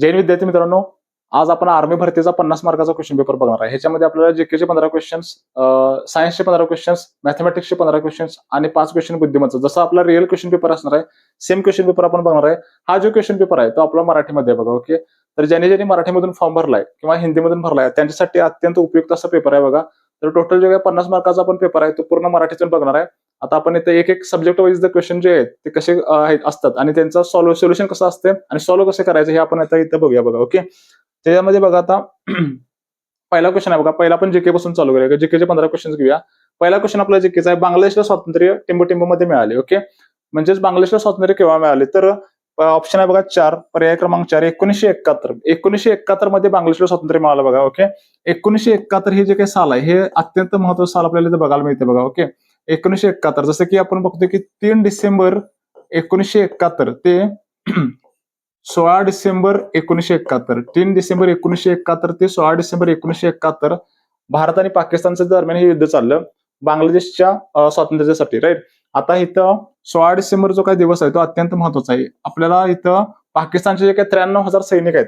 जैन विद्यार्थी मित्रांनो, आज आपण आर्मी भरतीचा 50 मार्काचा क्वेश्चन पेपर बघणार आहे. ह्याच्यामध्ये आपल्याला जीकेचे 15 क्वेश्चन्स, सायन्सचे 15 क्वेश्चन्स, मॅथमॅटिक्सचे 15 क्वेश्चन्स आणि 5 क्वेश्चन बुद्धिमत्ता. जसा आपला रिअल क्वेश्चन पेपर असणार आहे, सेम क्वेश्चन पेपर आपण बघणार आहे. हा जो क्वेश्चन पेपर आहे तो आपला मराठीमध्ये आहे बघा. ओके, तर ज्यांनी मराठीमधून फॉर्म भरलाय किंवा हिंदीमधून भरलाय त्यांच्यासाठी अत्यंत उपयुक्त असा पेपर आहे बघा. तर टोटल जे काही 50 मार्काचा आपण पेपर आहे तो पूर्ण मराठीतून बघणार आहे. आता आपण इथे एक एक सब्जेक्ट वाईज क्वेश्चन जे आहेत ते कसे असतात आणि त्यांचं सोल्युशन कसं असते आणि सॉल्व्ह कसं करायचं हे आपण आता इथं बघूया बघा. ओके, त्याच्यामध्ये बघा आता पहिला क्वेश्चन आहे बघा. पहिला आपण जीके पासून चालू करूया. जीकेचे 15 क्वेश्चन घेऊया. पहिला क्वेश्चन आपला जीकेचा आहे, बांगलादेशला स्वातंत्र्य टिंबटिंबमध्ये मिळाले. ओके, म्हणजेच बांगलादेशला स्वातंत्र्य केव्हा मिळाले, तर ऑप्शन आहे बघा 4, पर्याय क्रमांक 4, 1971. 1971 मध्ये बांगलादेशला स्वातंत्र्य मिळालं बघा. ओके, 1971 हे जे काही साल आहे हे अत्यंत महत्वाचं साल आपल्याला इथे बघायला मिळते बघा. ओके, 1971 जसं की आपण बघतो की 3 डिसेंबर 1971 ते 16 डिसेंबर 1971, 3 डिसेंबर 1971 ते 16 डिसेंबर 1971 भारत आणि पाकिस्तानच्या दरम्यान हे युद्ध चाललं बांगलादेशच्या स्वातंत्र्यासाठी. राईट, आता इथं 16 डिसेंबर जो काही दिवस आहे तो अत्यंत महत्वाचा आहे. आपल्याला इथं पाकिस्तानचे जे काही 93,000 सैनिक आहेत,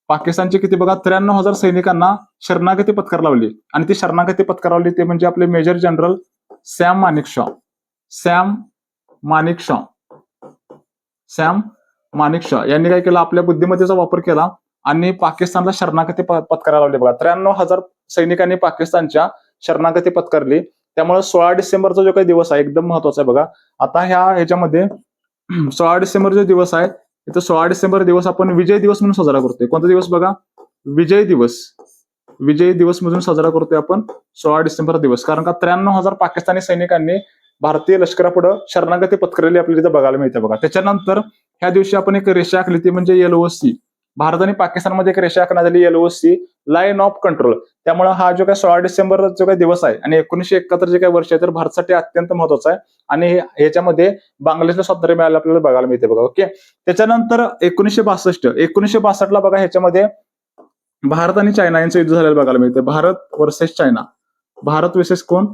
पाकिस्तानचे किती बघा, 93,000 सैनिकांना शरणागती पत्करावली आणि ती शरणागती पत्करावली ते म्हणजे आपले मेजर जनरल सॅम मानेकशॉ. सॅम मानेकशॉ यांनी काय केलं, आपल्या बुद्धिमत्तेचा वापर केला आणि पाकिस्तानला शरणागती पत्करायला लावली बघा. 93,000 सैनिकांनी पाकिस्तानच्या शरणागती पत्करली. त्यामुळे 16 डिसेंबरचा जो काही दिवस आहे एकदम महत्वाचा आहे बघा. आता ह्याच्यामध्ये 16 डिसेंबर जो दिवस आहे इथं 16 डिसेंबर दिवस आपण विजय दिवस म्हणून साजरा करतोय. कोणता दिवस बघा, विजय दिवस म्हणून साजरा करतोय आपण 16 डिसेंबर दिवस. कारण का 93,000 पाकिस्तानी सैनिकांनी भारतीय लष्करापुढे शरणागती पत्करलेली आपल्याला इथं बघायला मिळते बघा. त्याच्यानंतर ह्या दिवशी आपण एक रेषा आखली ती म्हणजे LOC. भारत आणि पाकिस्तानमध्ये एक रेषा आखण्यात आली LOC, लाईन ऑफ कंट्रोल. त्यामुळे हा जो काही 16 डिसेंबर जो काही दिवस आहे आणि 1971 जे काही वर्ष आहे तर भारतासाठी अत्यंत महत्वाचा आहे आणि ह्याच्यामध्ये बांगलादेशला स्वातंत्र्य मिळालं आपल्याला बघायला मिळते बघा. ओके, त्याच्यानंतर 1962 ला बघा ह्याच्यामध्ये भारत आणि चायना यांचं युद्ध झालेलं बघायला मिळते. Bharat versus China, Bharat versus कोण,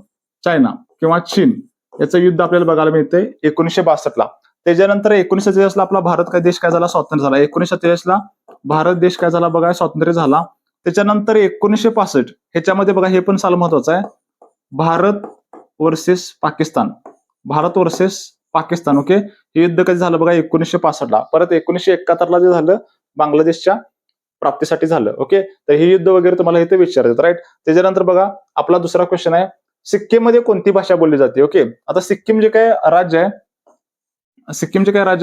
चायना किंवा चीन याचं युद्ध आपल्याला बघायला मिळते 1962 ला. त्याच्यानंतर 1947 ला आपला भारत काय देश काय झाला, स्वातंत्र्य झाला. 1947 ला भारत देश काय झाला बघा, स्वातंत्र्य झाला. त्याच्यानंतर 1965 ह्याच्यामध्ये बघा हे पण साल महत्वाचं आहे, भारत वर्सेस पाकिस्तान. ओके, हे युद्ध कधी झालं बघा 1965 ला. परत 1971 ला जे झालं बांगलादेशच्या प्राप्तीसाठी झालं. ओके, तर हे युद्ध वगैरे तुम्हाला इथे विचारतात. राईट, त्याच्यानंतर बघा आपला दुसरा क्वेश्चन आहे, सिक्कीम मध्ये कोणती भाषा बोलली जाते. ओके, आता सिक्कीम जे काय राज्य आहे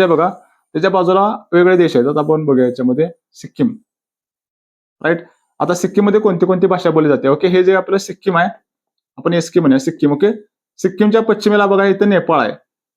बघा त्याच्या बाजूला वेगळे देश आहेत. आता आपण बघूया याच्यामध्ये सिक्कीम. राईट, आता सिक्कीम मध्ये कोणती कोणती भाषा बोलली जाते. ओके, हे जे आपलं सिक्कीम आहे आपण एसकी म्हणूया सिक्कीम. ओके, सिक्कीमच्या पश्चिमेला बघा इथं नेपाळ आहे.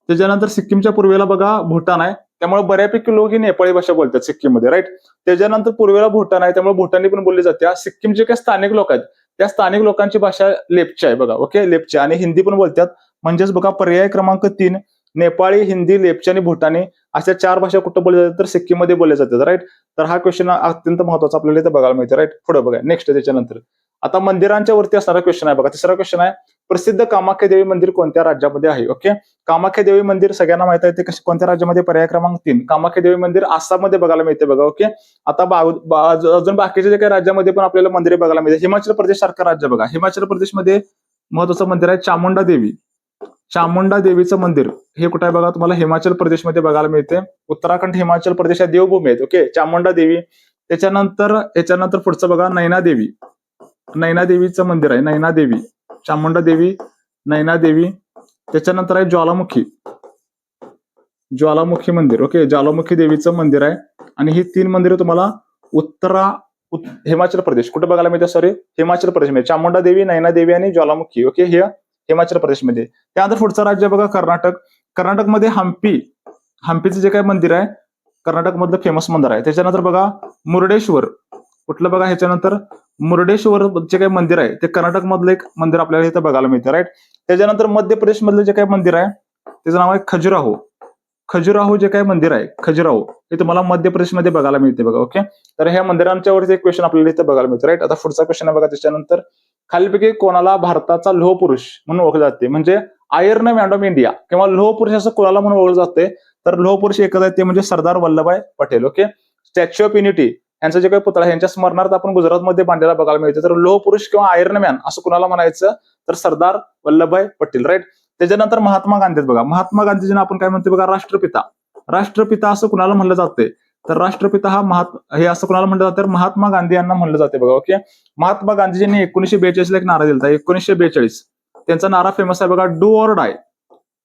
त्याच्यानंतर सिक्कीमच्या पूर्वेला बघा भूटान आहे. त्यामुळे बऱ्यापैकी लोक ही नेपाळी भाषा बोलतात सिक्कीम मध्ये. राईट, त्याच्यानंतर पूर्वेला भूटान आहे त्यामुळे भूटानी पण बोलली जाते. सिक्कीम जे काही स्थानिक लोक आहेत त्या स्थानिक लोकांची भाषा लेप्चा आहे बघा. ओके, लेप्चा आणि हिंदी पण बोलतात. म्हणजेच बघा पर्याय क्रमांक 3 नेपाळी, हिंदी, लेप्चा आणि भूटानी अशा 4 भाषा कुठं बोलल्या जातात तर सिक्कीम मध्ये बोलल्या जातात. राईट, तर हा क्वेश्चन अत्यंत महत्वाचा आपल्याला इथे बघायला मिळते. राईट, पुढे बघा नेक्स्ट. त्याच्यानंतर आता मंदिरांच्या वरती असणारा क्वेश्चन आहे बघा. तिसरा क्वेश्चन आहे, प्रसिद्ध कामाख्या देवी मंदिर कोणत्या राज्यामध्ये आहे. ओके, कामाख्या देवी मंदिर सगळ्यांना माहिती आहे ते कोणत्या राज्यामध्ये, पर्याय क्रमांक 3 कामाख्या देवी मंदिर आसाममध्ये बघायला मिळते बघा. ओके, आता अजून बाकीच्या जे काही राज्यामध्ये पण आपल्याला मंदिरे बघायला मिळते. हिमाचल प्रदेश सारखं राज्य बघा, हिमाचल प्रदेशमध्ये महत्वाचं मंदिर आहे चामुंडा देवीचं मंदिर. हे कुठे आहे बघा, तुम्हाला हिमाचल प्रदेशमध्ये बघायला मिळते. उत्तराखंड, हिमाचल प्रदेश या देवभूमी आहेत. ओके, चामुंडा देवी. याच्यानंतर पुढचं बघा नैना देवीचं मंदिर आहे, चामुंडा देवी, नैना देवी. त्याच्यानंतर आहे ज्वालामुखी मंदिर. ओके, ज्वालामुखी देवीचं मंदिर आहे आणि ही 3 मंदिरं तुम्हाला हिमाचल प्रदेश कुठे बघायला मिळते, हिमाचल प्रदेशमध्ये चामुंडा देवी, नैना देवी आणि ज्वालामुखी. ओके, हे हिमाचल प्रदेशमध्ये. त्यानंतर पुढचं राज्य बघा कर्नाटकमध्ये हम्पीचं जे काही मंदिर आहे कर्नाटक मधलं फेमस मंदिर आहे. त्याच्यानंतर बघा मुर्डेश्वर, कुठलं बघा ह्याच्यानंतर मुर्डेश्वर जे काही मंदिर आहे ते कर्नाटक मधलं एक मंदिर आपल्याला इथं बघायला मिळते. राईट, त्याच्यानंतर मध्य प्रदेश मधलं जे काही मंदिर आहे त्याचं नाव आहे खजुराहो जे काही मंदिर आहे हे तुम्हाला मध्य प्रदेशमध्ये बघायला मिळते बघा. ओके, तर ह्या मंदिरांच्या वरती एक क्वेश्चन आपल्याला इथे बघायला मिळते. राईट, आता पुढचा क्वेश्चन आहे बघा. त्याच्यानंतर खालीलपैकी कोणाला भारताचा लोह पुरुष म्हणून ओळखले जाते, म्हणजे आयर्न मॅन ऑफ इंडिया किंवा लोह पुरुष असं कोणाला म्हणून ओळखले जाते, तर लोह पुरुष एकच आहे ते म्हणजे Sardar Vallabhbhai Patel. Okay, Statue of Unity यांचा जे काही पुतळा यांच्या स्मरणार्थ आपण गुजरातमध्ये बांधलेला बघायला मिळतो. तर लोह पुरुष किंवा आयर्न मॅन असं कुणाला म्हणायचं, तर सरदार वल्लभभाई पटेल, राईट. त्याच्यानंतर महात्मा गांधी बघा. महात्मा गांधीजींना आपण काय म्हणतो बघा, राष्ट्रपिता. राष्ट्रपिता असं कुणाला म्हणलं जाते, तर राष्ट्रपिता हा हे असं कुणाला म्हणलं जातं, तर महात्मा गांधी यांना म्हणलं जाते बघा. ओके. महात्मा गांधीजींनी 1942 ला एक नारा दिला. 1942 त्यांचा नारा फेमस आहे बघा, do or die.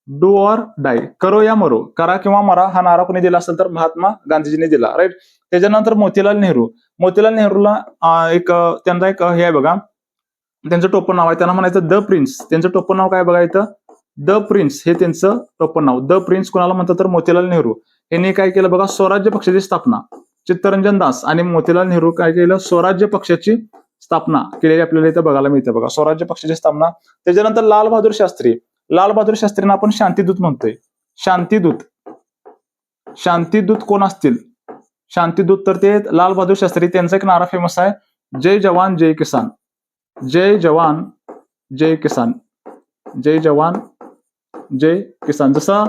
Do or die, करो या मरो, करा किंवा मरा, हा नारा कोणी दिला असेल तर महात्मा गांधीजींनी दिला, राईट. त्याच्यानंतर मोतीलाल नेहरू. मोतीलाल नेहरूला त्यांचा एक हे आहे बघा, त्यांचं टोपण नाव आहे, त्यांना म्हणायचं द प्रिन्स. त्यांचं टोपण नाव काय बघा इथं, द प्रिन्स हे त्यांचं टोपण नाव. द प्रिन्स कोणाला म्हणतात, तर मोतीलाल नेहरू. यांनी काय केलं बघा, स्वराज्य पक्षाची स्थापना. चित्तरंजन दास आणि मोतीलाल नेहरू काय केलं, स्वराज्य पक्षाची स्थापना केलेली आपल्याला इथं बघायला मिळते बघा, स्वराज्य पक्षाची स्थापना. त्याच्यानंतर लाल बहादूर शास्त्री. लाल बहादूर शास्त्रींना आपण शांतीदूत म्हणतोय. शांतीदूत. शांतीदूत कोण असतील, शांतीदूत, तर ते लाल बहादूर शास्त्री. त्यांचा एक नारा फेमस आहे, जय जवान जय किसान. जय जवान जय किसान. जय जवान जय किसान. जसा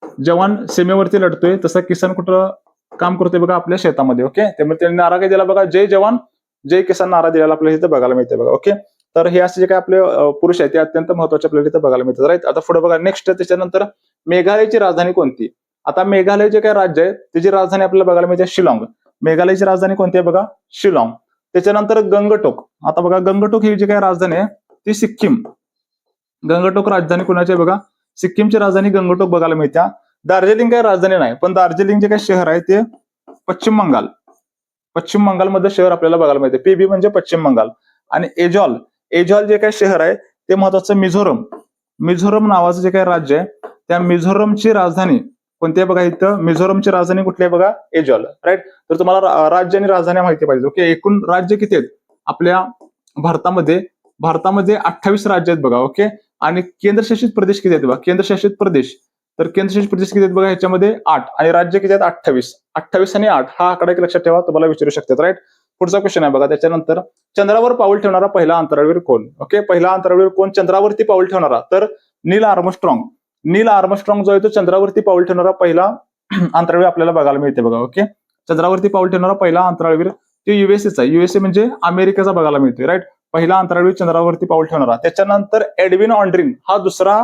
जवान सीमेवरती लढतोय तसा किसान कुठं काम करतोय बघा, आपल्या शेतामध्ये. ओके. त्यामुळे त्यांनी नारा काय दिला बघा, जय जवान जय किसान नारा दिलेला आपल्याला इथे बघायला मिळते बघा. ओके. तर हे असे जे काय आपले पुरुष आहेत ते अत्यंत महत्वाचे आपल्याला इथे बघायला मिळतात, राईट. आता पुढे बघा नेक्स्ट, त्याच्यानंतर मेघालयची राजधानी कोणती. आता मेघालय जे काही राज्य आहे त्याची राजधानी आपल्याला बघायला मिळते शिलाँग. मेघालयची राजधानी कोणती आहे बघा, शिलाँग. त्याच्यानंतर गंगटोक. आता बघा गंगटोक ही जी काही राजधानी आहे ती सिक्कीम. गंगटोक राजधानी कोणाची आहे बघा, सिक्कीमची राजधानी गंगटोक बघायला मिळते. दार्जिलिंग काही राजधानी नाही, पण दार्जिलिंग जे काही शहर आहे ते पश्चिम बंगाल. पश्चिम बंगालमध्ये शहर आपल्याला बघायला मिळते. पीबी म्हणजे पश्चिम बंगाल. आणि एजॉल. एजॉल जे काही शहर आहे ते महत्वाचं मिझोरम. मिझोरम नावाचं जे काही राज्य आहे त्या मिझोरमची राजधानी कोणती आहे बघा इथं, मिझोरमची राजधानी कुठली आहे बघा, एजॉल, राईट. तर तुम्हाला राज्य आणि राजधानी माहिती पाहिजे. ओके. एकूण राज्य किती आहेत आपल्या भारतामध्ये, भारतामध्ये 28 राज्य आहेत बघा. ओके. आणि केंद्रशासित प्रदेश किती आहेत बघा, केंद्रशासित प्रदेश, तर केंद्रशासित प्रदेश किती आहेत बघा, ह्याच्यामध्ये 8 आणि राज्य किती आहेत 28. 28 आणि 8 हा आकडा एक लक्षात ठेवा, तुम्हाला विचारू शकतात, राईट. पुढचा क्वेश्चन आहे बघा. त्याच्यानंतर चंद्रावर पाऊल ठेवणारा पहिला अंतराळवीर कोण. ओके. पहिला अंतराळवीर कोण चंद्रावरती पाऊल ठेवणारा, तर नील आर्मस्ट्रॉंग. नील आर्मस्ट्रॉंग जो आहे तो चंद्रावरती पाऊल ठेवणारा पहिला अंतराळवीर आपल्याला बघायला मिळते बघा. ओके. चंद्रावरती पाऊल ठेवणारा पहिला अंतराळवीर तो युएसएचा. युएसए म्हणजे अमेरिकेचा बघायला मिळतोय, राईट. पहिला अंतराळवीर चंद्रावरती पाऊल ठेवणारा. त्याच्यानंतर एडविन ऑल्ड्रिन हा दुसरा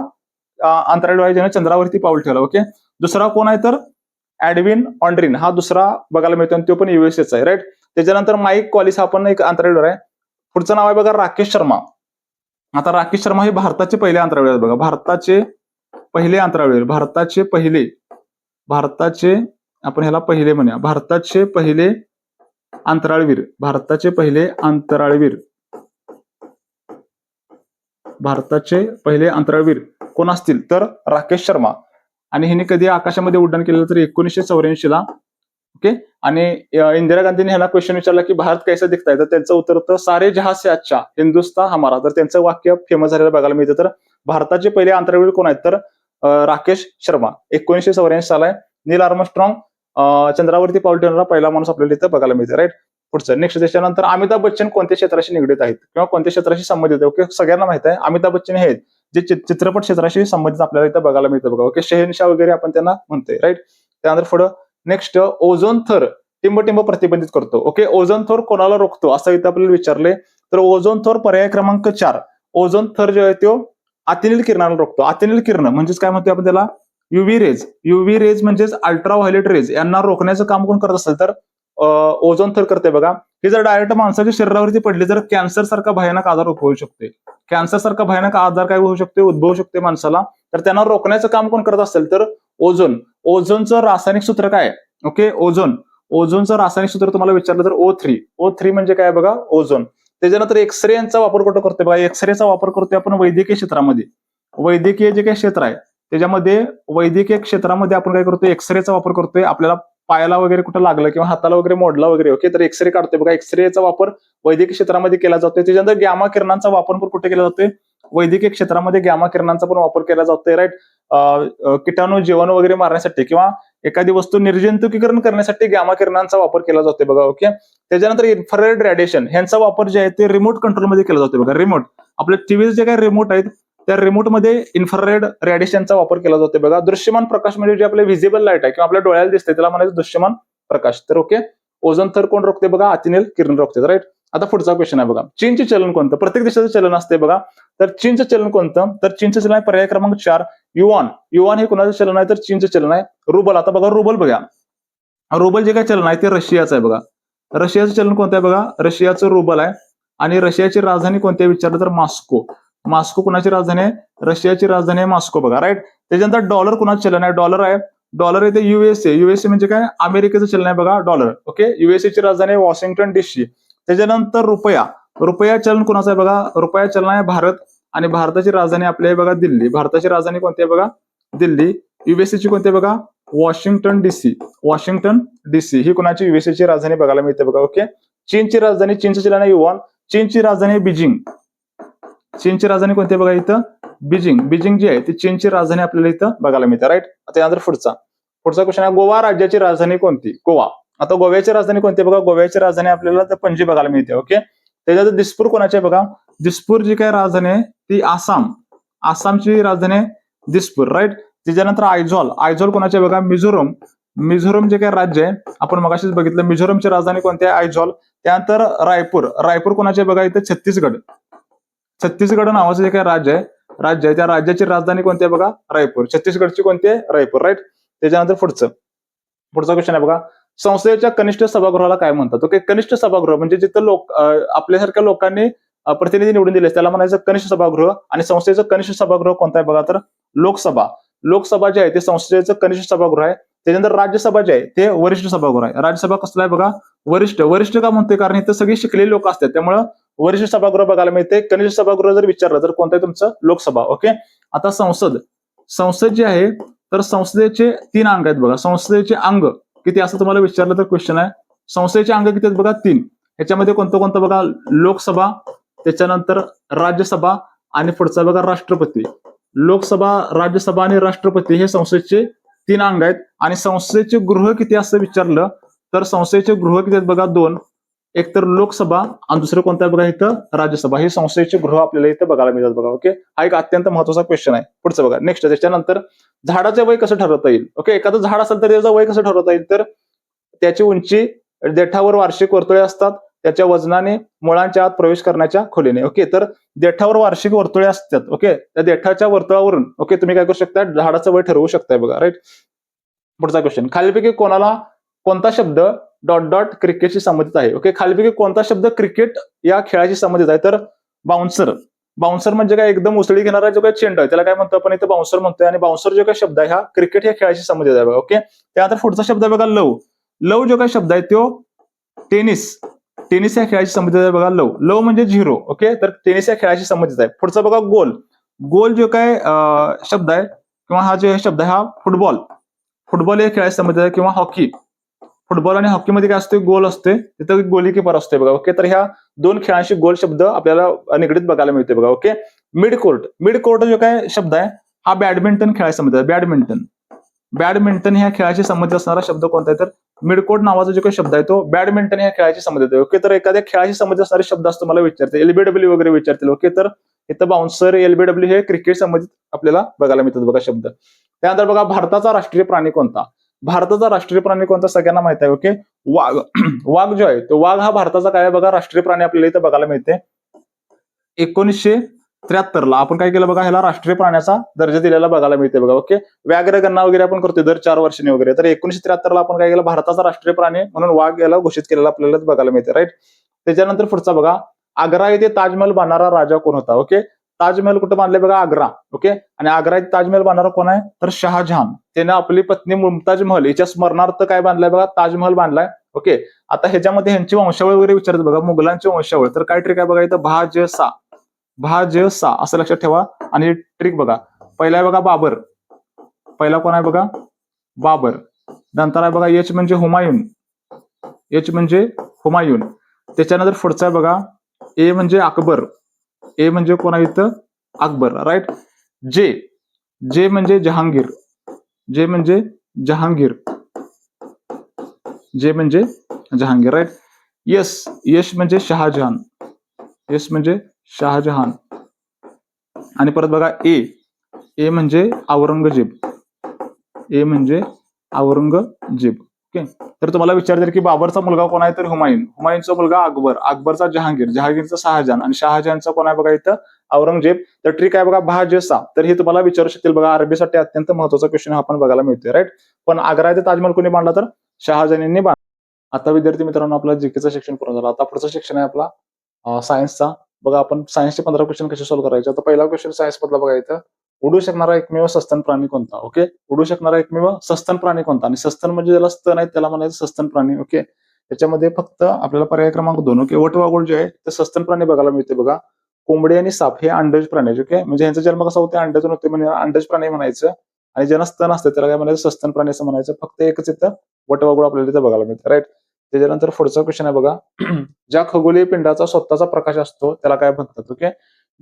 अंतराळवीर आहे ज्याने चंद्रावरती पाऊल ठेवला. ओके. दुसरा कोण आहे तर एडविन ऑल्ड्रिन हा दुसरा बघायला मिळतो आणि तो पण युएसएचा आहे, राईट. त्याच्यानंतर माईक कॉलिस हा पण एक अंतराळवीर आहे. पुढचं नाव आहे बघा राकेश शर्मा. आता राकेश शर्मा हे भारताचे पहिले अंतराळवीर आहेत बघा, भारताचे पहिले अंतराळवीर. भारताचे आपण ह्याला पहिले म्हणूया, भारताचे पहिले अंतराळवीर. भारताचे पहिले अंतराळवीर. भारताचे पहिले अंतराळवीर कोण असतील तर राकेश शर्मा. आणि हिने कधी आकाशामध्ये उड्डाण केलेलं तर 1984 ला. ओके. आणि इंदिरा गांधीने ह्याला क्वेश्चन विचारला की भारत कैसा दिखता है, तर त्यांचं उत्तर होतं सारे जहां से अच्छा हिंदुस्तान हमारा. तर त्यांचं वाक्य फेमस झालेलं बघायला मिळतं. तर भारताचे पहिले अंतराळवीर कोण आहेत तर राकेश शर्मा. 1984 साल आहे. नील आर्मस्ट्रॉंग चंद्रावरती पाऊल ठेवणारा पहिला माणूस आपल्याला इथं बघायला मिळते, राईट. पुढचं नेक्स्ट. त्याच्यानंतर अमिताभ बच्चन कोणत्या क्षेत्राशी निगडीत आहेत किंवा कोणत्या क्षेत्राशी संबंधित आहेत. ओके. सगळ्यांना माहित आहे अमिताभ बच्चन हे जे चित्रपट क्षेत्राशी संबंधित आपल्याला इथं बघायला मिळतं बघा. ओके. शहेनशाह वगैरे आपण त्यांना म्हणतोय, राईट. त्यानंतर पुढं नेक्स्ट, ओझोन थर टिंबटिंब प्रतिबंधित करतो. ओके. ओझोन थर कोणाला रोखतो असं इथं आपल्याला विचारले, तर ओझोन थर पर्याय क्रमांक 4. ओझोन थर जो आहे तो अतिनील किरणाला रोखतो. अतिनील किरण म्हणजेच काय म्हणतो आपण त्याला, युव्ही रेज. युव्ही रेज म्हणजेच अल्ट्रा व्हायोलेट रेज यांना रोखण्याचं काम कोण करत असेल तर ओझोन थर करते बघा. ही जर डायरेक्ट माणसाच्या शरीरावरती पडली तर कॅन्सर सारखा भयानक आजार उद्भवू शकते. कॅन्सर सारखा भयानक आजार काय होऊ शकते, उद्भवू शकते माणसाला. तर त्यांना रोखण्याचं काम कोण करत असेल तर ओझोन. ओझोनचं रासायनिक सूत्र काय. ओके. ओझोनचं रासायनिक सूत्र तुम्हाला विचारलं तर O3. O3 म्हणजे काय बघा, ओझोन. त्याच्यानंतर एक्सरे यांचा वापर कुठं करतोय बघा, एक्सरेचा वापर करतोय आपण वैद्यकीय क्षेत्रामध्ये. वैद्यकीय जे काही क्षेत्र आहे त्याच्यामध्ये वैद्यकीय क्षेत्रामध्ये आपण काय करतोय, एक्सरेचा वापर करतोय. आपल्याला पायाला वगैरे कुठं लागलं किंवा हाताला वगैरे मोडला वगैरे, ओके, तर एक्सरे काढतोय बघा. एक्सरेचा वापर वैद्यकीय क्षेत्रामध्ये केला जातोय. त्याच्यानंतर गॅमा किरणांचा वापर पण कुठे केला जातोय, वैद्यकीय क्षेत्रामध्ये गॅमा किरणांचा पण वापर केला जातोय, राईट. कीटाणू जीवाणू वगैरे मारण्यासाठी किंवा एखादी वस्तू निर्जंतुकीकरण करण्यासाठी गॅमा किरणांचा वापर केला जातोय बघा. ओके. त्याच्यानंतर इन्फ्रारेड रेडिएशन ह्यांचा वापर जे आहे ते रिमोट कंट्रोलमध्ये केला जातोय बघा. रिमोट आपल्या टीव्ही जे काही रिमोट आहेत त्या रिमोटमध्ये इन्फ्रारेड रेडिएशनचा वापर केला जातोय बघा. दृश्यमान प्रकाश म्हणजे जे आपले व्हिजिबल लाईट आहे किंवा आपल्या डोळ्याला दिसते त्याला म्हणायचं दृश्यमान प्रकाश. तर ओके. ओझोन थर कोण रोखते बघा, अतिनील किरण रोखते. राईट. आता पुढचा क्वेश्चन आहे बघा, चीनचे चलन कोणतं? प्रत्येक देशाचं चलन असते बघा. तर चीनचं चलन कोणतं? तर चीनचं चलन आहे पर्याय क्रमांक 4 युआन. युआन हे कोणाचं चलन आहे? तर चीनचं चलन आहे. रुबल, आता बघा रुबल बघा, रुबल जे काय चलन आहे ते रशियाचं आहे बघा. रशियाचं चलन कोणतं आहे बघा? रशियाचं रुबल आहे. आणि रशियाची राजधानी कोणती आहे विचारलं तर मॉस्को. मॉस्को कुणाची राजधानी आहे? रशियाची राजधानी आहे मॉस्को बघा. राईट. त्याच्यानंतर डॉलर कुणाचं चलन आहे? डॉलर आहे. डॉलर आहे ते युएसए. युएसए म्हणजे काय? अमेरिकेचं चलन आहे बघा डॉलर. ओके. युएसए ची राजधानी आहे वॉशिंग्टन DC. त्याच्यानंतर रुपया. रुपया चलन कुणाचं आहे बघा? रुपया चलन आहे भारत. आणि भारताची राजधानी आपली आहे बघा दिल्ली. भारताची राजधानी कोणती आहे बघा? दिल्ली. युएसए ची कोणती आहे बघा? Washington DC. वॉशिंग्टन DC ही कुणाची? युएसए ची राजधानी बघायला मिळते बघा. ओके. चीनची राजधानी, चीनचं चलन आहे युआन. चीनची राजधानी आहे बीजिंग. चीनची राजधानी कोणती आहे बघा इथं? बीजिंग. बीजिंग जी आहे ती चीनची राजधानी आपल्याला इथं बघायला मिळते. राईट. त्यानंतर पुढचा क्वेश्चन आहे, गोवा राज्याची राजधानी कोणती? गोवा. आता गोव्याची राजधानी कोणती बघा? गोव्याची राजधानी आपल्याला तर पणजी बघायला मिळते. ओके. त्याच्यात दिसपूर कोणाची आहे बघा? दिसपूर जी काय राजधानी आहे ती आसाम. आसामची राजधानी आहे दिसपूर. राईट. त्याच्यानंतर आयझॉल. आयझॉल कोणाची आहे बघा? मिझोरम. मिझोरम जे काही राज्य आहे आपण मगाशीच बघितलं, मिझोरमची राजधानी कोणती आहे? आयझॉल. त्यानंतर रायपूर. रायपूर कोणाची आहे बघा इथं? छत्तीसगड. छत्तीसगड नावाचं जे काही राज्य आहे त्या राज्याची राजधानी कोणती आहे बघा? रायपूर. छत्तीसगडची कोणती आहे? रायपूर. राईट. त्याच्यानंतर पुढचा क्वेश्चन आहे बघा, संसदेच्या कनिष्ठ सभागृहाला काय म्हणतात? ओके. कनिष्ठ सभागृह म्हणजे जिथं आपल्यासारख्या लोकांनी प्रतिनिधी निवडून दिले त्याला म्हणायचं कनिष्ठ सभागृह. आणि संसदेचं कनिष्ठ सभागृह कोणतं आहे बघा? तर लोकसभा. लोकसभा जे आहे ते संसदेचं कनिष्ठ सभागृह आहे. त्याच्यानंतर राज्यसभा जे आहे ते वरिष्ठ सभागृह आहे. राज्यसभा कसला आहे बघा? वरिष्ठ. वरिष्ठ का म्हणते? कारण इथं सगळी शिकलेली लोक असतात त्यामुळं वरिष्ठ सभागृह बघायला मिळते. कनिष्ठ सभागृह जर विचारलं तर कोणतं आहे तुमचं? लोकसभा. ओके. आता संसद जी आहे तर संसदेचे 3 अंग आहेत बघा. संसदेचे अंग किती असं तुम्हाला विचारलं तर क्वेश्चन आहे. संसदेचे अंग किती आहेत बघा? 3. ह्याच्यामध्ये कोणतं बघा? लोकसभा, त्याच्यानंतर राज्यसभा आणि पुढचा बघा राष्ट्रपती. लोकसभा, राज्यसभा आणि राष्ट्रपती हे संसदेचे 3 अंग आहेत. आणि संसदेचे गृह किती असं विचारलं तर संसदेचे गृह किती आहेत बघा? 2. एक तर लोकसभा आणि दुसरं कोणतं आहे बघा इथं? राज्यसभा. हे संसदेचे गृह आपल्याला इथं बघायला मिळतात बघा. ओके. हा एक अत्यंत महत्वाचा क्वेश्चन आहे. पुढचं बघा नेक्स्ट. त्याच्यानंतर झाडाचे वय कसं ठरवता येईल? ओके. एखादं झाड असेल तर त्याचं वय कसं ठरवता येईल? तर त्याची उंची, देठावर वार्षिक वर्तुळे असतात, त्याच्या वजनाने, मुळांच्या आत प्रवेश करण्याच्या खोलीने. ओके. तर देठावर वार्षिक वर्तुळे असतात. ओके. त्या देठाच्या वर्तुळावरून ओके तुम्ही काय करू शकता? झाडाचं वय ठरवू शकताय बघा. राईट. पुढचा क्वेश्चन, खालीलपैकी कोणता शब्द ... क्रिकेटशी संबंधित आहे? ओके. खालीलपैकी कोणता शब्द क्रिकेट या खेळाशी संबंधित आहे? तर बाउन्सर. बाउन्सर म्हणजे काय? एकदम उसळी घेणारा जो काही चेंडू आहे त्याला काय म्हणतो आपण इथं? बाउन्सर म्हणतोय. आणि बाउन्सर जो काही शब्द आहे हा क्रिकेट या खेळाशी संबंधित आहे बघा. ओके. त्यानंतर पुढचा शब्द आहे बघा लव. लव जो काही शब्द आहे तो टेनिस. टेनिस या खेळाशी संबंधित आहे बघा लव. लव म्हणजे 0. ओके. तर टेनिस या खेळाशी संबंधित आहे. पुढचा बघा गोल. गोल जो काय शब्द आहे किंवा हा जो शब्द आहे हा फुटबॉल. फुटबॉल या खेळाशी संबंधित आहे. किंवा हॉकी. फुटबॉल आणि हॉकीमध्ये काय असते? गोल असते. तिथं गोली कीपर असते बघा. ओके. तर ह्या 2 खेळांशी गोल शब्द आपल्याला निगडीत बघायला मिळते बघा. Okay. Mid court. Mid court जो काय शब्द आहे हा बॅडमिंटन खेळाशी संबंधित आहे. बॅडमिंटन. बॅडमिंटन ह्या खेळाशी संबंधित असणारा शब्द कोणता आहे? तर मिडकोर्ट नावाचा जो काही शब्द आहे तो बॅडमिंटन ह्या खेळाशी संबंधित आहे. ओके. तर एखाद्या खेळाशी संबंधित असणारे शब्द असतो मला विचारते. LBW वगैरे विचारतील. ओके. तर इथं बाउन्सर, LBW हे क्रिकेट संबंधित आपल्याला बघायला मिळतात बघा शब्द. त्यानंतर बघा भारताचा राष्ट्रीय प्राणी कोणता? भारताचा राष्ट्रीय प्राणी कोणता सगळ्यांना माहित आहे. ओके. वाघ. वाघ जो आहे तो वाघ हा भारताचा काय आहे बघा? राष्ट्रीय प्राणी आपल्याला इथं बघायला मिळते. 1973 ला आपण काय केलं बघा? ह्याला राष्ट्रीय प्राण्याचा दर्जा दिलेला बघायला मिळते बघा. ओके. व्याघ्र गणना वगैरे आपण करतोय दर 4 वर्षांनी वगैरे. तर 1973 ला आपण काय केलं? भारताचा राष्ट्रीय प्राणी म्हणून वाघ याला घोषित केलेला आपल्याला बघायला मिळते. राईट. त्याच्यानंतर पुढचा बघा, आग्रा येथे ताजमहल बांधणारा राजा कोण होता? ओके. ताजमहल कुठं बांधले बघा? आग्रा. ओके. आणि आग्रा येथे ताजमहल बांधणारा कोण आहे? तर शहाजहान. त्याने आपली पत्नी मुमताज महल हिच्या स्मरणार्थ काय बांधलाय बघा? ताजमहल बांधलाय. ओके. आता ह्याच्यामध्ये ह्यांची वंशावळ वगैरे विचारतात बघा. मुघलांची वंशावळ. तर काय ट्रिक आहे बघा इथं? भाजसा असं लक्षात ठेवा. आणि ट्रिक बघा, पहिला आहे बघा बाबर. पहिला कोण आहे बघा? बाबर. नंतर आहे बघा एच म्हणजे हुमायून. एच म्हणजे हुमायून. त्याच्यानंतर पुढचा आहे बघा ए म्हणजे अकबर. ए म्हणजे कोण आहे इथं? अकबर. राईट. जे म्हणजे जहांगीर. जे म्हणजे जहांगीर. जे म्हणजे जहांगीर. राईट. यश म्हणजे शहाजहान. यश म्हणजे शहाजहान. आणि परत बघा ए म्हणजे औरंगजेब. ए म्हणजे औरंगजेब. ओके. तर तुम्हाला विचारतील की बाबरचा मुलगा कोण आहे, तर हुमायून. हुमायूनचा मुलगा अकबर. अकबरचा जहांगीर. जहांगीरचा शहाजहान. आणि शहाजहानचा कोण आहे बघा इथं, औरंगजेब. तर ट्रिक आहे बघा भाजसा. तर हे तुम्हाला विचारू शकतील बघा, अरबीसाठी अत्यंत महत्वाचा क्वेश्चन आपण बघायला मिळतोय, राईट. पण आग्राचे ताजमहल कोणी बांधला, तर शहाजहान यांनी बांधला. आता विद्यार्थी मित्रांनो, आपला जीकेचं शिक्षण पूर्ण झालं. आता पुढचं शिक्षण आहे आपला सायन्सचा. बघा आपण सायन्सचे 15 क्वेश्चन कसे सॉल्व्ह करायचे. आता पहिला क्वेश्चन सायन्स मधला बघा इथं, उडू शकणारा एकमेव सस्तन प्राणी कोणता. ओके, उडू शकणारा एकमेव सस्तन प्राणी कोणता. आणि सस्तन म्हणजे ज्याला स्तन आहेत त्याला म्हणायचं सस्तन प्राणी. ओके, त्याच्यामध्ये फक्त आपल्याला पर्याय क्रमांक 2. ओके, वटवाघूळ जे आहे ते सस्तन प्राणी बघायला मिळते बघा. कोंबडी आणि साप हे अंडज प्राणी. ओके, म्हणजे यांचा जन्म कसा होतो, अंड्यातून होते, म्हणजे अंडज प्राणी म्हणायचं. आणि ज्यांना स्तन असते त्याला काय म्हणायचं, सस्तन प्राणी असं म्हणायचं. फक्त एकच इथं वटवाघूळ आपल्याला इथं बघायला मिळतं, राईट. त्याच्यानंतर पुढचा क्वेश्चन आहे बघा, ज्या खगोलीय पिंडाचा स्वतःचा प्रकाश असतो त्याला काय म्हणतात. ओके,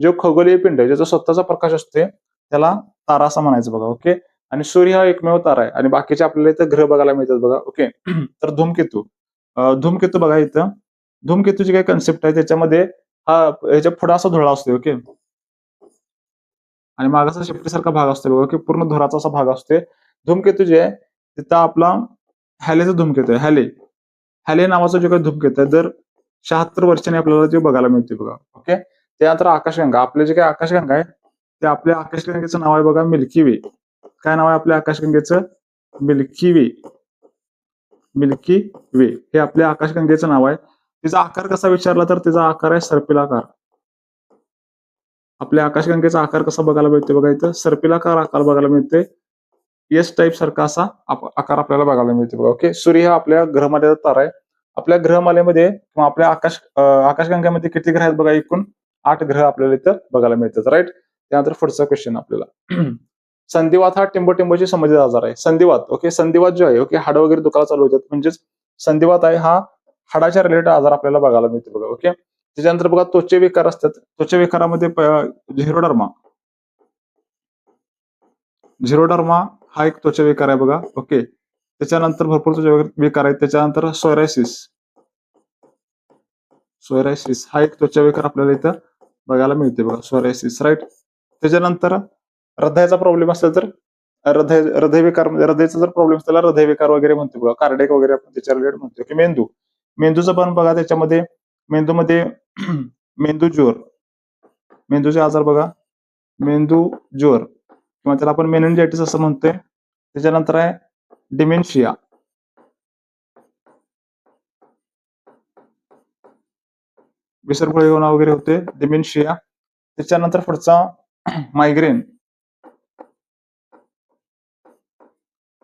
जो खगोलीय पिंड ज्याचा स्वतःचा प्रकाश असतो त्याला तारा असं म्हणायचं बघा. ओके, आणि सूर्य हा एकमेव तारा आहे. आणि बाकीचे आपल्याला इथं ग्रह बघायला मिळतात बघा. ओके, तर धूमकेतू. धूमकेतू बघा इथं, धूमकेतूची काय कन्सेप्ट आहे, त्याच्यामध्ये हा ह्याच्या पुढे असा धुळा असतो. ओके, आणि मागाचा शेपटीसारखा भाग असतो बघा, की पूर्ण धुराचा असा भाग असतो. धूमकेतू जे आहे तिथं आपला हॅलेचा धूमकेतू आहे. हॅले नावाचा जो काही धूमकेतू आहे, दर 76 वर्षांनी आपल्याला ते बघायला मिळते बघा. ओके, त्यानंतर आकाशगंगा. आपले जे काही आकाशगंगा आहे ते आपल्या आकाशगंगेचं नाव आहे बघा मिल्की वे. काय नाव आहे आपल्या आकाशगंगेचं, मिल्की वे. मिल्की वे हे आपल्या आकाशगंगेचं नाव आहे. तिचा आकार कसा विचारला तर तिचा आकार आहे सर्पिलाकार. आपल्या आकाशगंगेचा आकार कसा बघायला मिळते बघा इथं, सर्पिलाकार आकार बघायला मिळते. एस टाईप सारखा असा आकार आपल्याला बघायला मिळते बघा. ओके, सूर्य हा आपल्या ग्रहमालेचा तारा आहे. आपल्या ग्रहमालेमध्ये किंवा आपल्या आकाशगंगेमध्ये किती ग्रह आहेत बघा, एकूण 8 ग्रह आपल्याला इथं बघायला मिळतात, राईट. त्यानंतर पुढचा क्वेश्चन आपल्याला संधिवात हा टिंबोटिंबोशी संबंधित आजार आहे. संधिवात. ओके, संधिवात जो आहे, ओके, हाड वगैरे दुखायला चालू होतात, म्हणजेच संधिवात आहे हा हाडाच्या रिलेटेड आजार आपल्याला बघायला मिळतो बघा. ओके, त्याच्यानंतर बघा त्वचे विकार असतात. त्वचे विकारामध्ये झिरोडर्मा. झिरोडर्मा हा एक त्वचा विकार आहे बघा. ओके, त्याच्यानंतर भरपूर त्वचा विकार आहेत. त्याच्यानंतर सोरायसिस. सोरायसिस हा एक त्वचा विकार आपल्याला इथं बघायला मिळते बघा, सोरायसिस, राईट. त्याच्यानंतर हृदयाचा प्रॉब्लेम असेल तर हृदयविकार, म्हणजे हृदयाचा जर प्रॉब्लेम असेल तर हृदयविकार वगैरे म्हणतो बघा, कार्डिक वगैरे आपण त्याच्या रिलेटेड म्हणतो. की मेंदूचं पण बघा, त्याच्यामध्ये मेंदूमध्ये मेंदू ज्वर, मेंदूचे आजार बघा, मेंदू ज्वर किंवा त्याला आपण मेनिंजायटिस असं म्हणतोय. त्याच्यानंतर आहे डिमेन्शिया. विसरभोळी होणं वगैरे होते, डिमेन्शिया. त्याच्यानंतर पुढचा मायग्रेन.